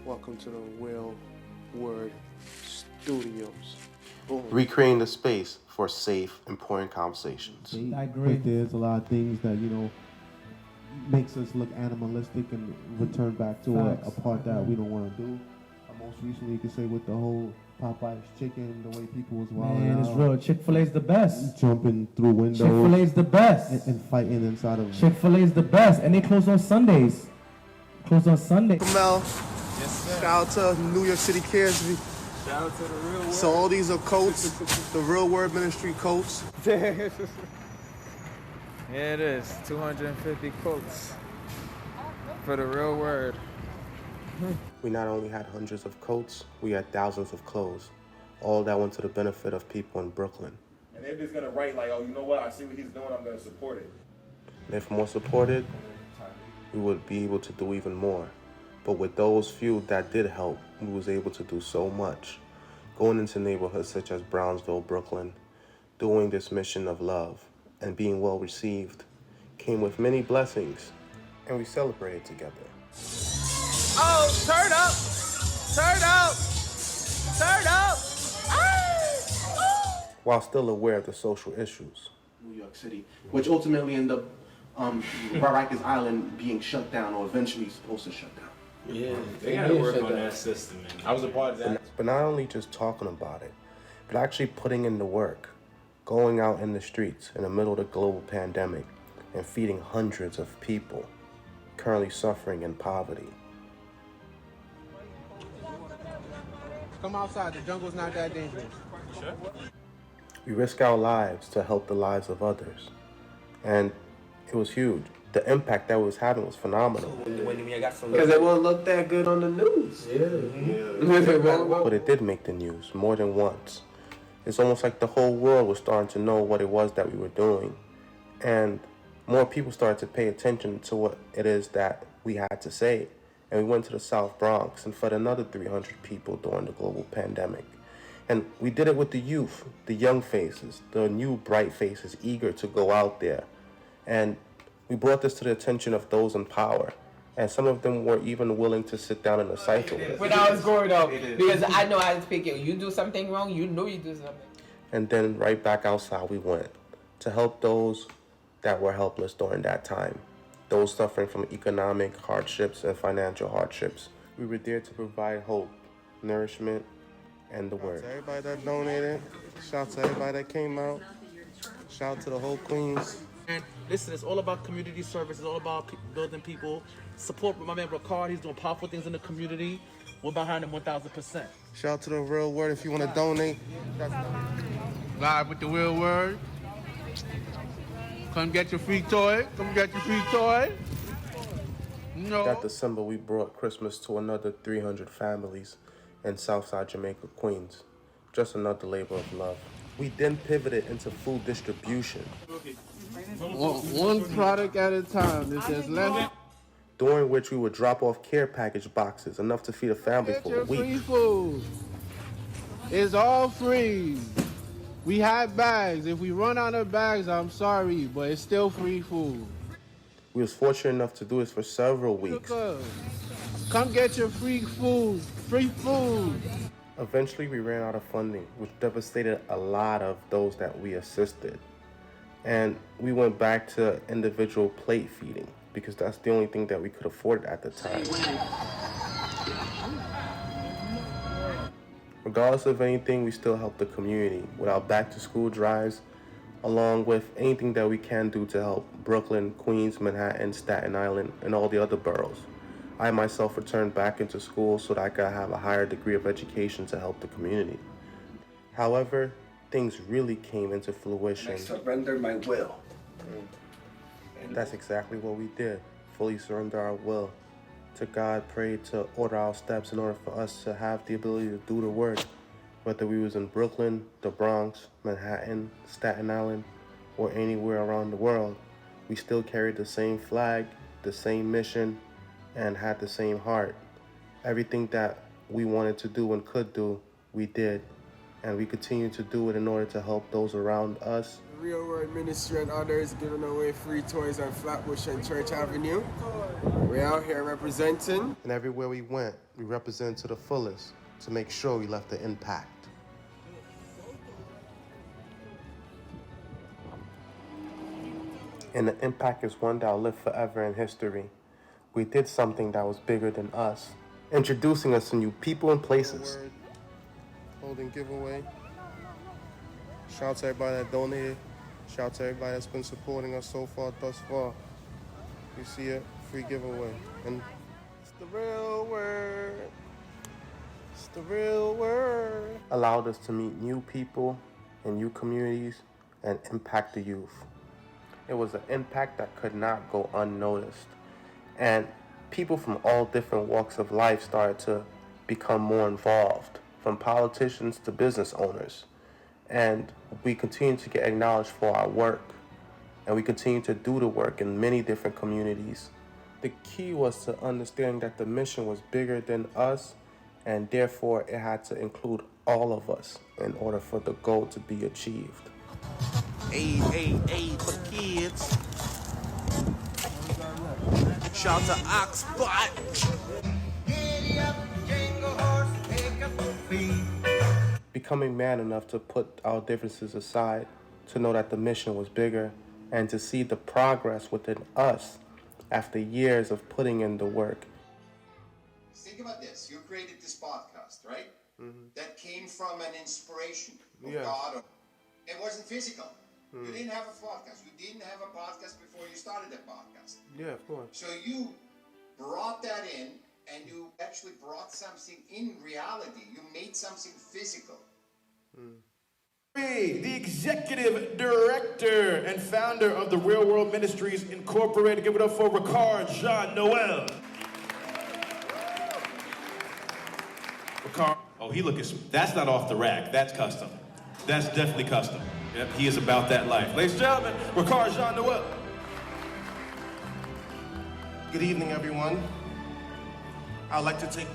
Welcome to the Real Word Studios. Boom. Recreating the space for safe, important conversations. I agree. There's a lot of things that, you know, makes us look animalistic and return back to a part that we don't want to do. Most recently, you could say with the whole Popeye's chicken, the way people was wilding out. Man, it's real. Chick-fil-A's the best. Jumping through windows. Chick-fil-A's the best. And fighting inside of. Chick-fil-A's the best. And they close on Sundays. Close on Sundays. Mel. Yes, sir. Shout out to New York City Cares. Shout out to the Real Word. So all these are coats, the Real Word Ministry coats. Yeah, it is. 250 quotes for the Real Word. We not only had hundreds of coats, we had thousands of clothes. All that went to the benefit of people in Brooklyn. And they're just gonna write like, oh, you know what? I see what he's doing. I'm gonna support it. And if more supported, we would be able to do even more. But with those few that did help, we was able to do so much. Going into neighborhoods such as Brownsville, Brooklyn, doing this mission of love and being well received came with many blessings, and we celebrated together. Oh, turn up! Turn up! Turn up! While still aware of the social issues. New York City, which ultimately ended up Rikers Island being shut down, or eventually supposed to shut down. Yeah, they gotta work on that system, man. I was a part of that. But not only just talking about it, but actually putting in the work, going out in the streets in the middle of the global pandemic and feeding hundreds of people currently suffering in poverty. Come outside, the jungle's not that dangerous. Sure. We risk our lives to help the lives of others. And it was huge. The impact that it was having was phenomenal. Because it won't look that good on the news. But it did make the news more than once. It's almost like the whole world was starting to know what it was that we were doing. And more people started to pay attention to what it is that we had to say. And we went to the South Bronx and fed another 300 people during the global pandemic. And we did it with the youth, the young faces, the new bright faces eager to go out there. And we brought this to the attention of those in power. And some of them were even willing to sit down and decipher it. When I was growing up, because I know I was thinking, you do something wrong, you know you do something. And then right back outside we went to help those that were helpless during that time. Those suffering from economic hardships and financial hardships. We were there to provide hope, nourishment, and the word. Shout out to everybody that donated. Shout out to everybody that came out. Shout out to the whole Queens. And listen, it's all about community service. It's all about building people. Support my man Ricard. He's doing powerful things in the community. We're behind him 1,000%. Shout out to the Real Word if you want to donate. Live with the Real Word. Come get your free toy. Come get your free toy. No. That December, we brought Christmas to another 300 families in Southside Jamaica, Queens. Just another labor of love. We then pivoted into food distribution. One product at a time. This is less. During which we would drop off care package boxes, enough to feed a family Get for your a week. free food. It's all free. We have bags. If we run out of bags, I'm sorry, but it's still free food. We was fortunate enough to do this for several weeks. Come get your free food. Free food. Eventually, we ran out of funding, which devastated a lot of those that we assisted. And we went back to individual plate feeding because that's the only thing that we could afford at the time. Regardless of anything, we still help the community with our back-to-school drives, along with anything that we can do to help Brooklyn, Queens, Manhattan, Staten Island, and all the other boroughs. I myself returned back into school so that I could have a higher degree of education to help the community. However, things really came into fruition. I surrender my will. And that's exactly what we did. Fully surrender our will to God, prayed to order our steps in order for us to have the ability to do the work. Whether we was in Brooklyn, the Bronx, Manhattan, Staten Island, or anywhere around the world, we still carried the same flag, the same mission, and had the same heart. Everything that we wanted to do and could do, we did. And we continue to do it in order to help those around us. Real Word Ministry and others giving away free toys on Flatbush and Church Avenue. We're out here representing. And everywhere we went, we represented to the fullest to make sure we left an impact. And the impact is one that will live forever in history. We did something that was bigger than us, introducing us to new people and places. Holding giveaway. Shout out to everybody that donated. Shout out to everybody that's been supporting us so far, thus far. You see it, free giveaway. And it's the Real Word. It's the real word. Allowed us to meet new people in new communities and impact the youth. It was an impact that could not go unnoticed. And people from all different walks of life started to become more involved, from politicians to business owners. And we continue to get acknowledged for our work. And we continue to do the work in many different communities. The key was to understanding that the mission was bigger than us, and therefore it had to include all of us in order for the goal to be achieved. Aid for the kids. Shout to Oxbot. Becoming man enough to put our differences aside, to know that the mission was bigger, and to see the progress within us after years of putting in the work. Think about this. You created this podcast, right? Mm-hmm. That came from an inspiration of Yeah. God. It wasn't physical. Mm. You didn't have a podcast. You didn't have a podcast before you started a podcast. Yeah, of course. So you brought that in, and you actually brought something in reality. You made something physical. The executive director and founder of the Real Word Ministries Incorporated. Give it up for Ricard Jean-Noel. Ricard. Oh, that's not off the rack. That's custom. That's definitely custom. Yep, he is about that life. Ladies and gentlemen, Ricard Jean-Noel. Good evening, everyone. I'd like to take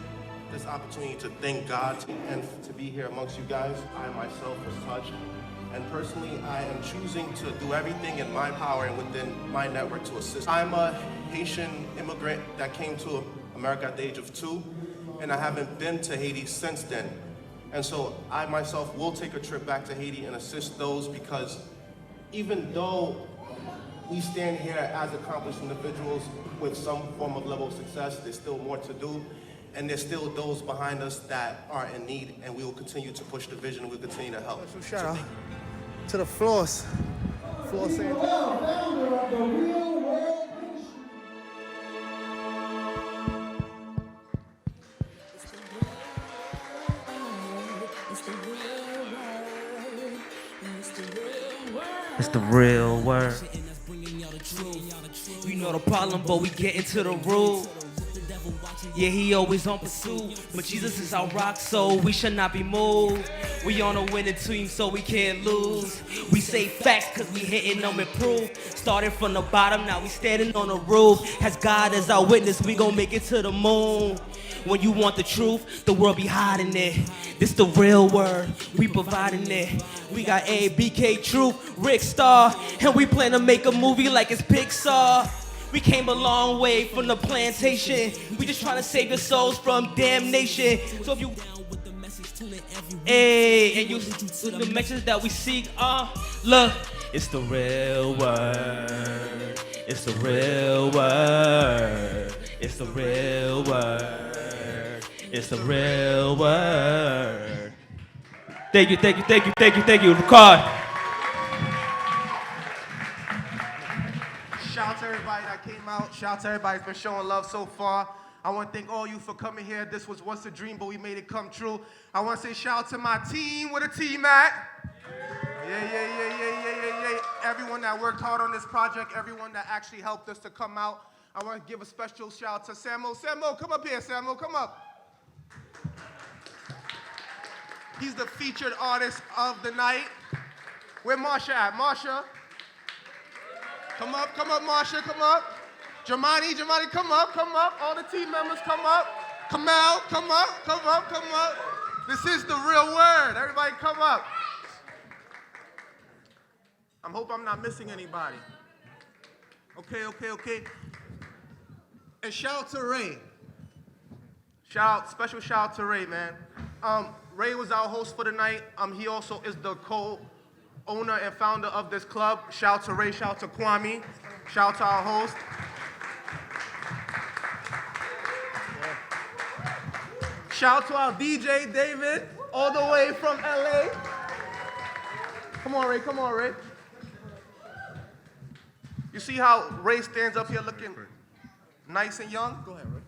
this opportunity to thank God and to be here amongst you guys. I myself was touched, and personally, I am choosing to do everything in my power and within my network to assist. I'm a Haitian immigrant that came to America at the age of 2, and I haven't been to Haiti since then. And so I myself will take a trip back to Haiti and assist those, because even though we stand here as accomplished individuals with some form of level of success, there's still more to do. And there's still those behind us that are in need, and we will continue to push the vision, and we'll continue to help. So shout out to the Floss. Floss saying. Founder of the Real Word It's the real word. We know the problem, but we get into the rule. Yeah, he always on pursuit, but Jesus is our rock, so we should not be moved. We on a winning team, so we can't lose. We say facts, cause we hitting them with proof. Started from the bottom, now we standing on the roof. Has God as our witness, we gon' make it to the moon. When you want the truth, the world be hiding it. This the real word, we providing it. We got ABK Truth, Rick Star, and we plan to make a movie like it's Pixar. We came a long way from the plantation. We just trying to save your souls from damnation. So if you and you the message that we seek, look, it's the real word. It's the real word. It's the real word. It's the real word. Thank you, Ricard. Shout out to everybody that came out. Shout out to everybody that's been showing love so far. I want to thank all you for coming here. This was once a dream, but we made it come true. I want to say shout out to my team. Where the team at? Yeah. Everyone that worked hard on this project, everyone that actually helped us to come out. I want to give a special shout out to Samuel. Samuel, come up here, Samuel, come up. He's the featured artist of the night. Where Marsha at? Marsha? Come up, Marsha, come up. Jamani, come up. All the team members, come up. Kamal, come up. This is the real word. Everybody come up. I hope I'm not missing anybody. Okay. And shout out to Ray. Special shout out to Ray, man. Ray was our host for the night. He also is the co-owner and founder of this club. Shout out to Ray, shout out to Kwame, shout out to our host. Shout out to our DJ, David, all the way from LA. Come on, Ray. You see how Ray stands up here looking nice and young? Go ahead, Ray.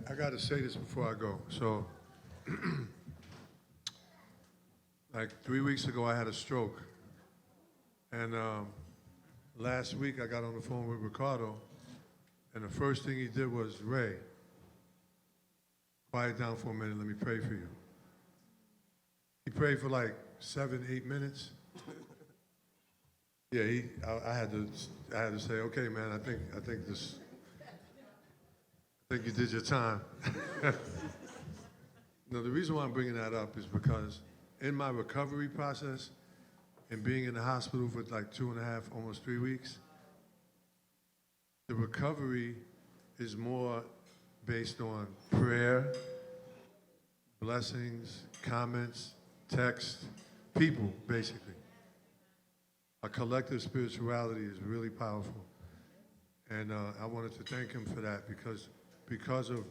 I got to say this before I go. So like 3 weeks ago, I had a stroke. And last week, I got on the phone with Ricardo, and the first thing he did was, Ray, quiet down for a minute, let me pray for you. He prayed for like 7, 8 minutes. Yeah, I had to say, okay, man, I think you did your time. No, the reason why I'm bringing that up is because in my recovery process and being in the hospital for like 2.5, almost 3 weeks, the recovery is more based on prayer, blessings, comments, text, people, basically. A collective spirituality is really powerful. And I wanted to thank him for that because of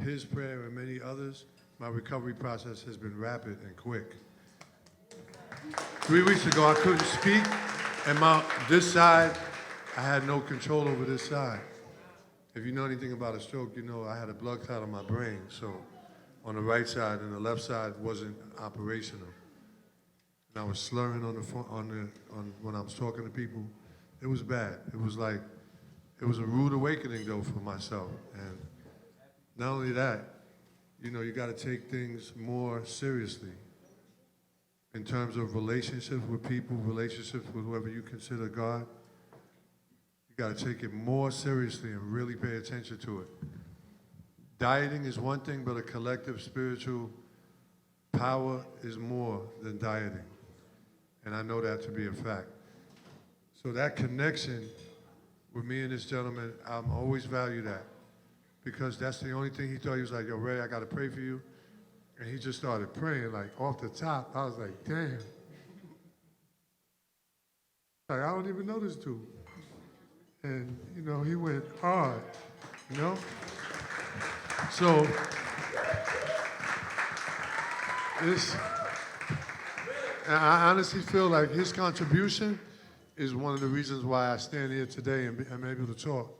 his prayer and many others, my recovery process has been rapid and quick. 3 weeks ago, I couldn't speak, and this side, I had no control over this side. If you know anything about a stroke, you know I had a blood clot on my brain, so on the right side, and the left side wasn't operational. And I was slurring on the phone, when I was talking to people. It was bad. It was a rude awakening though for myself. And not only that, you know, you got to take things more seriously in terms of relationships with people, relationships with whoever you consider God. You got to take it more seriously and really pay attention to it. Dieting is one thing, but a collective spiritual power is more than dieting. And I know that to be a fact. So that connection with me and this gentleman, I'm always value that. Because that's the only thing he thought. He was like, yo, Ray, I got to pray for you. And he just started praying, like, off the top. I was like, damn. Like, I don't even know this dude. And, you know, he went hard, you know? So, I honestly feel like his contribution is one of the reasons why I stand here today and I'm able to talk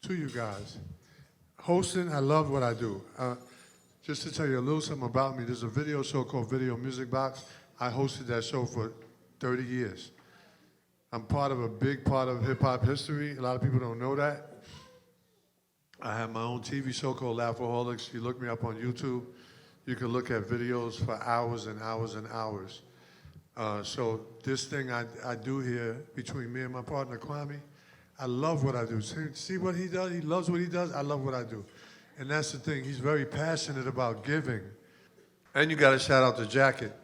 to you guys. Hosting, I love what I do. Just to tell you a little something about me, there's a video show called Video Music Box. I hosted that show for 30 years. I'm part of a big part of hip-hop history. A lot of people don't know that. I have my own TV show called Laughaholics. You look me up on YouTube, you can look at videos for hours and hours and hours. So this thing I do here between me and my partner, Kwame, I love what I do. See what he does? He loves what he does. I love what I do. And that's the thing. He's very passionate about giving. And you got to shout out the jacket.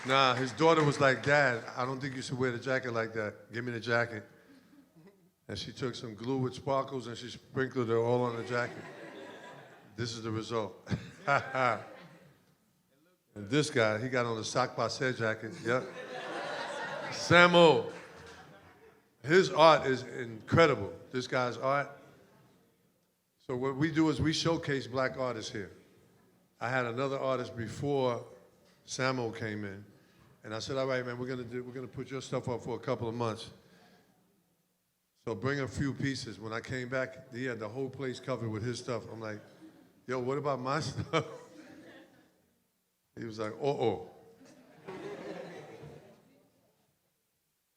Nah, his daughter was like, Dad, I don't think you should wear the jacket like that. Give me the jacket. And she took some glue with sparkles and she sprinkled it all on the jacket. This is the result. And this guy, he got on a sac passe jacket. Yep. Samo. His art is incredible. This guy's art. So what we do is we showcase black artists here. I had another artist before Samo came in, and I said, all right, man, we're gonna put your stuff up for a couple of months. So bring a few pieces. When I came back, he had the whole place covered with his stuff. I'm like, yo, what about my stuff? He was like, uh-oh.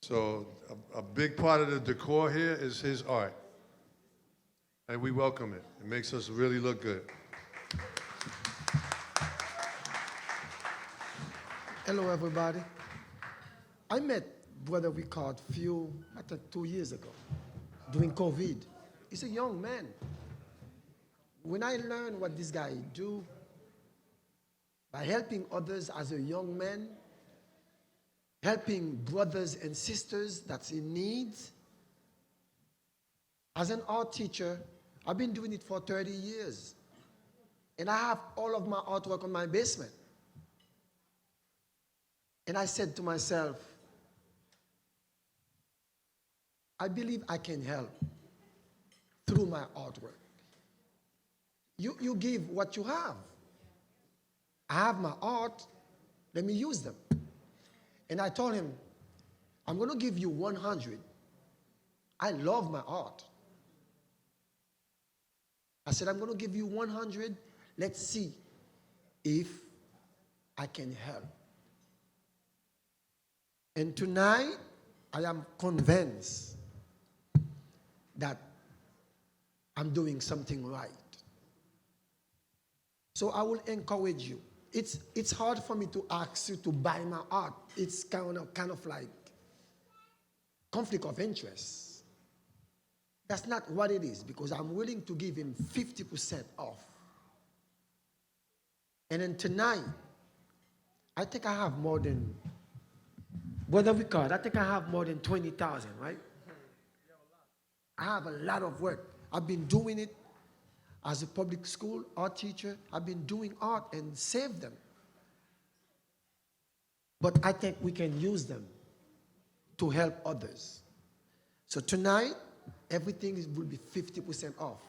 So a big part of the decor here is his art. And we welcome it. It makes us really look good. Hello, everybody. I met Brother Ricard I think 2 years ago, during COVID. He's a young man. When I learned what this guy do, by helping others as a young man, helping brothers and sisters that's in need. As an art teacher, I've been doing it for 30 years. And I have all of my artwork on my basement. And I said to myself, I believe I can help through my artwork. You give what you have. I have my art, let me use them. And I told him, I'm going to give you 100. I love my art. I said, I'm going to give you 100. Let's see if I can help. And tonight, I am convinced that I'm doing something right. So I will encourage you. It's hard for me to ask you to buy my art. It's kind of like conflict of interest. That's not what it is, because I'm willing to give him 50% off. And then tonight, I think I have more than, Brother Ricard, I think I have more than 20,000, right? I have a lot of work. I've been doing it as a public school art teacher. I've been doing art and saved them. But I think we can use them to help others. So tonight, everything will be 50% off.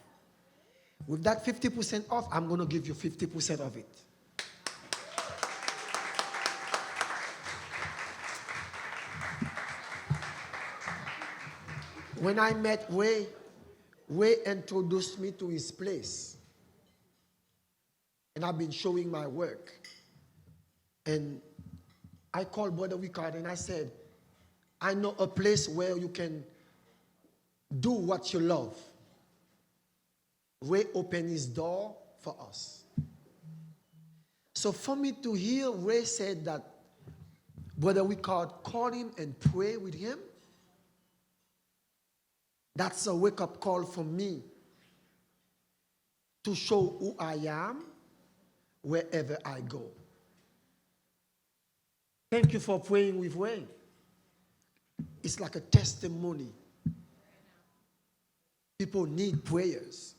With that 50% off, I'm going to give you 50% of it. When I met Ray introduced me to his place. And I've been showing my work. And I called Brother Ricard and I said, I know a place where you can do what you love. Ray opened his door for us. So for me to hear Ray said that Brother Ricard called him and pray with him, that's a wake-up call for me to show who I am wherever I go. Thank you for praying with Ray. It's like a testimony. People need prayers,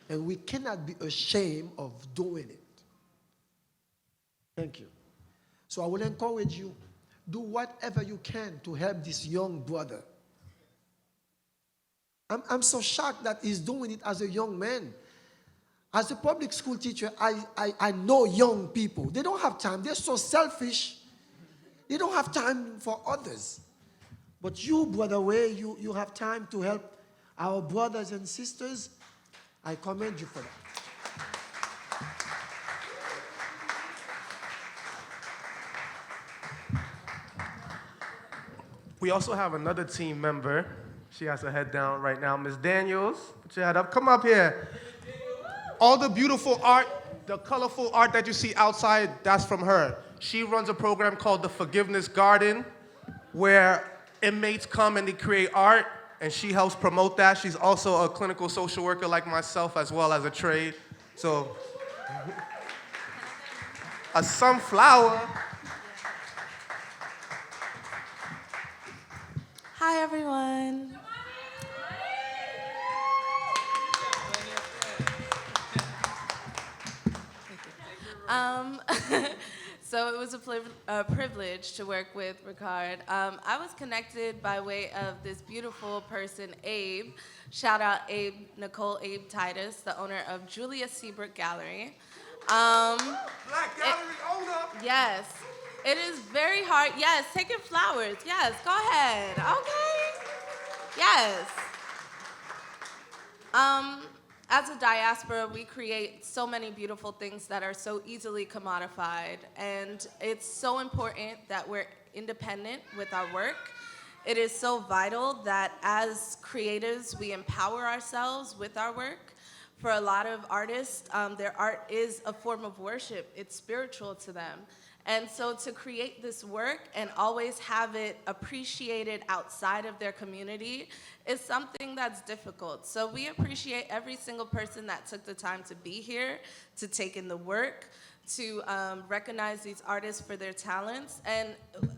and we cannot be ashamed of doing it. Thank you. So I will encourage you, do whatever you can to help this young brother. I'm so shocked that he's doing it as a young man. As a public school teacher, I know young people. They don't have time. They're so selfish. They don't have time for others. But you, Brother Ray, you have time to help our brothers and sisters. I commend you for that. We also have another team member. She has her head down right now. Ms. Daniels, put your head up. Come up here. All the beautiful art, the colorful art that you see outside, that's from her. She runs a program called the Forgiveness Garden, where inmates come and they create art, and she helps promote that. She's also a clinical social worker like myself, as well as a trade. So, a sunflower. Hi, everyone. So it was a privilege to work with Ricard. I was connected by way of this beautiful person, Abe. Shout out Abe, Nicole Abe Titus, the owner of Julia Seabrook Gallery. Black Gallery owner. Yes. It is very hard. Yes, taking flowers. Yes, go ahead. Okay. Yes. As a diaspora, we create so many beautiful things that are so easily commodified. And it's so important that we're independent with our work. It is so vital that as creatives, we empower ourselves with our work. For a lot of artists, their art is a form of worship. It's spiritual to them. And so to create this work and always have it appreciated outside of their community is something that's difficult. So we appreciate every single person that took the time to be here, to take in the work, to recognize these artists for their talents. And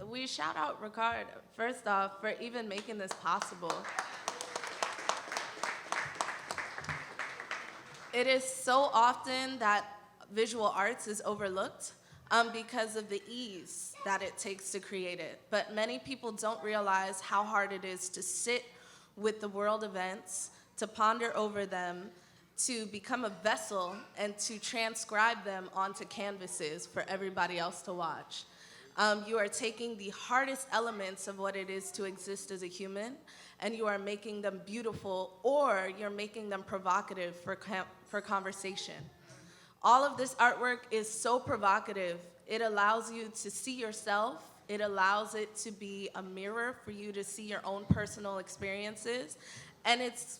we shout out Ricard, first off, for even making this possible. It is so often that visual arts is overlooked because of the ease that it takes to create it. But many people don't realize how hard it is to sit with the world events, to ponder over them, to become a vessel, and to transcribe them onto canvases for everybody else to watch. You are taking the hardest elements of what it is to exist as a human, and you are making them beautiful, or you're making them provocative for conversation. All of this artwork is so provocative. It allows you to see yourself. It allows it to be a mirror for you to see your own personal experiences. And it's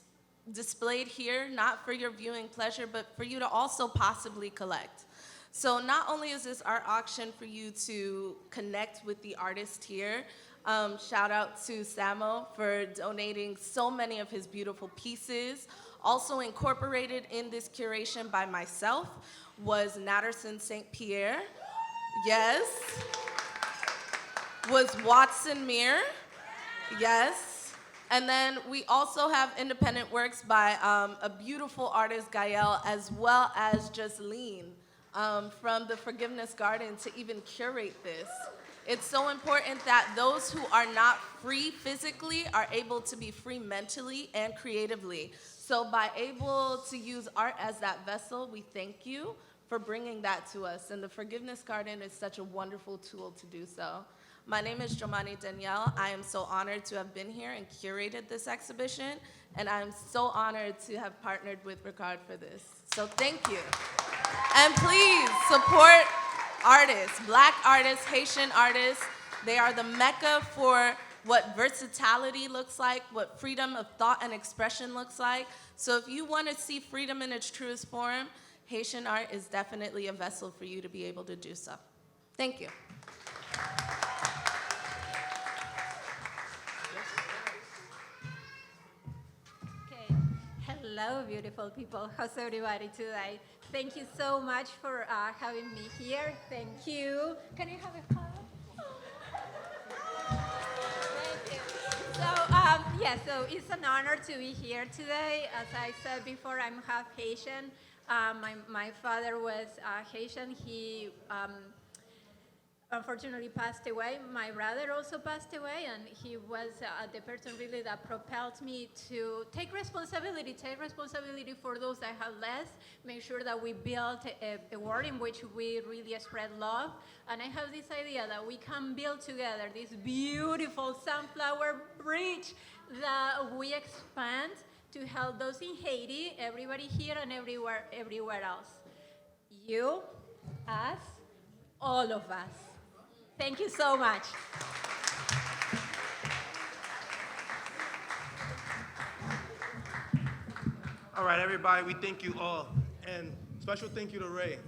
displayed here, not for your viewing pleasure, but for you to also possibly collect. So not only is this art auction for you to connect with the artist here, shout out to Samo for donating so many of his beautiful pieces. Also incorporated in this curation by myself was Natterson St. Pierre. Yes. Was Watson Mir. Yes. And then we also have independent works by a beautiful artist, Gael, as well as Jasleen from the Forgiveness Garden to even curate this. It's so important that those who are not free physically are able to be free mentally and creatively. So by able to use art as that vessel, we thank you for bringing that to us. And the Forgiveness Garden is such a wonderful tool to do so. My name is Jomani Danielle. I am so honored to have been here and curated this exhibition, and I'm so honored to have partnered with Ricard for this. So thank you. And please support artists, Black artists, Haitian artists. They are the mecca for what versatility looks like, what freedom of thought and expression looks like. So if you want to see freedom in its truest form, Haitian art is definitely a vessel for you to be able to do so. Thank you. Okay. Hello, beautiful people. How's everybody today? Thank you so much for having me here. Thank you. Can you have a photo? Thank you. So it's an honor to be here today. As I said before, I'm half Haitian. My father was Haitian. He unfortunately passed away. My brother also passed away, and he was the person really that propelled me to take responsibility for those that have less, make sure that we build a world in which we really spread love. And I have this idea that we can build together this beautiful sunflower bridge that we expand to help those in Haiti, everybody here and everywhere else. You, us, all of us. Thank you so much. All right, everybody, we thank you all. And special thank you to Ray.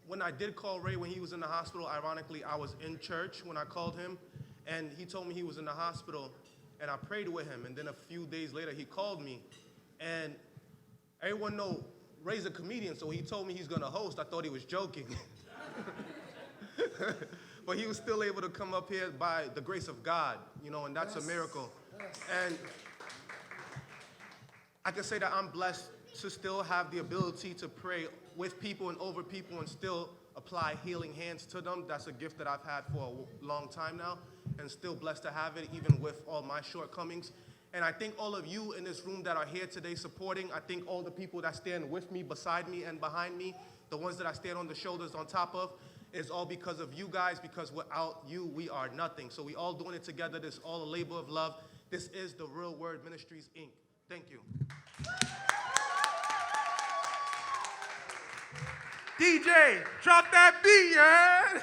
When I did call Ray when he was in the hospital, ironically, I was in church when I called him, and he told me he was in the hospital, and I prayed with him. And then a few days later, he called me. And everyone know Ray's a comedian, so he told me he's going to host. I thought he was joking. But he was still able to come up here by the grace of God, you know, and that's a miracle. And I can say that I'm blessed to still have the ability to pray with people and over people and still apply healing hands to them. That's a gift that I've had for a long time now, and still blessed to have it even with all my shortcomings. And I think all of you in this room that are here today supporting, I think all the people that stand with me, beside me, and behind me, the ones that I stand on the shoulders on top of, is all because of you guys, because without you, we are nothing. So we all doing it together. This is all a labor of love. This is the Real Word Ministries Inc. Thank you. DJ, drop that beat, yeah?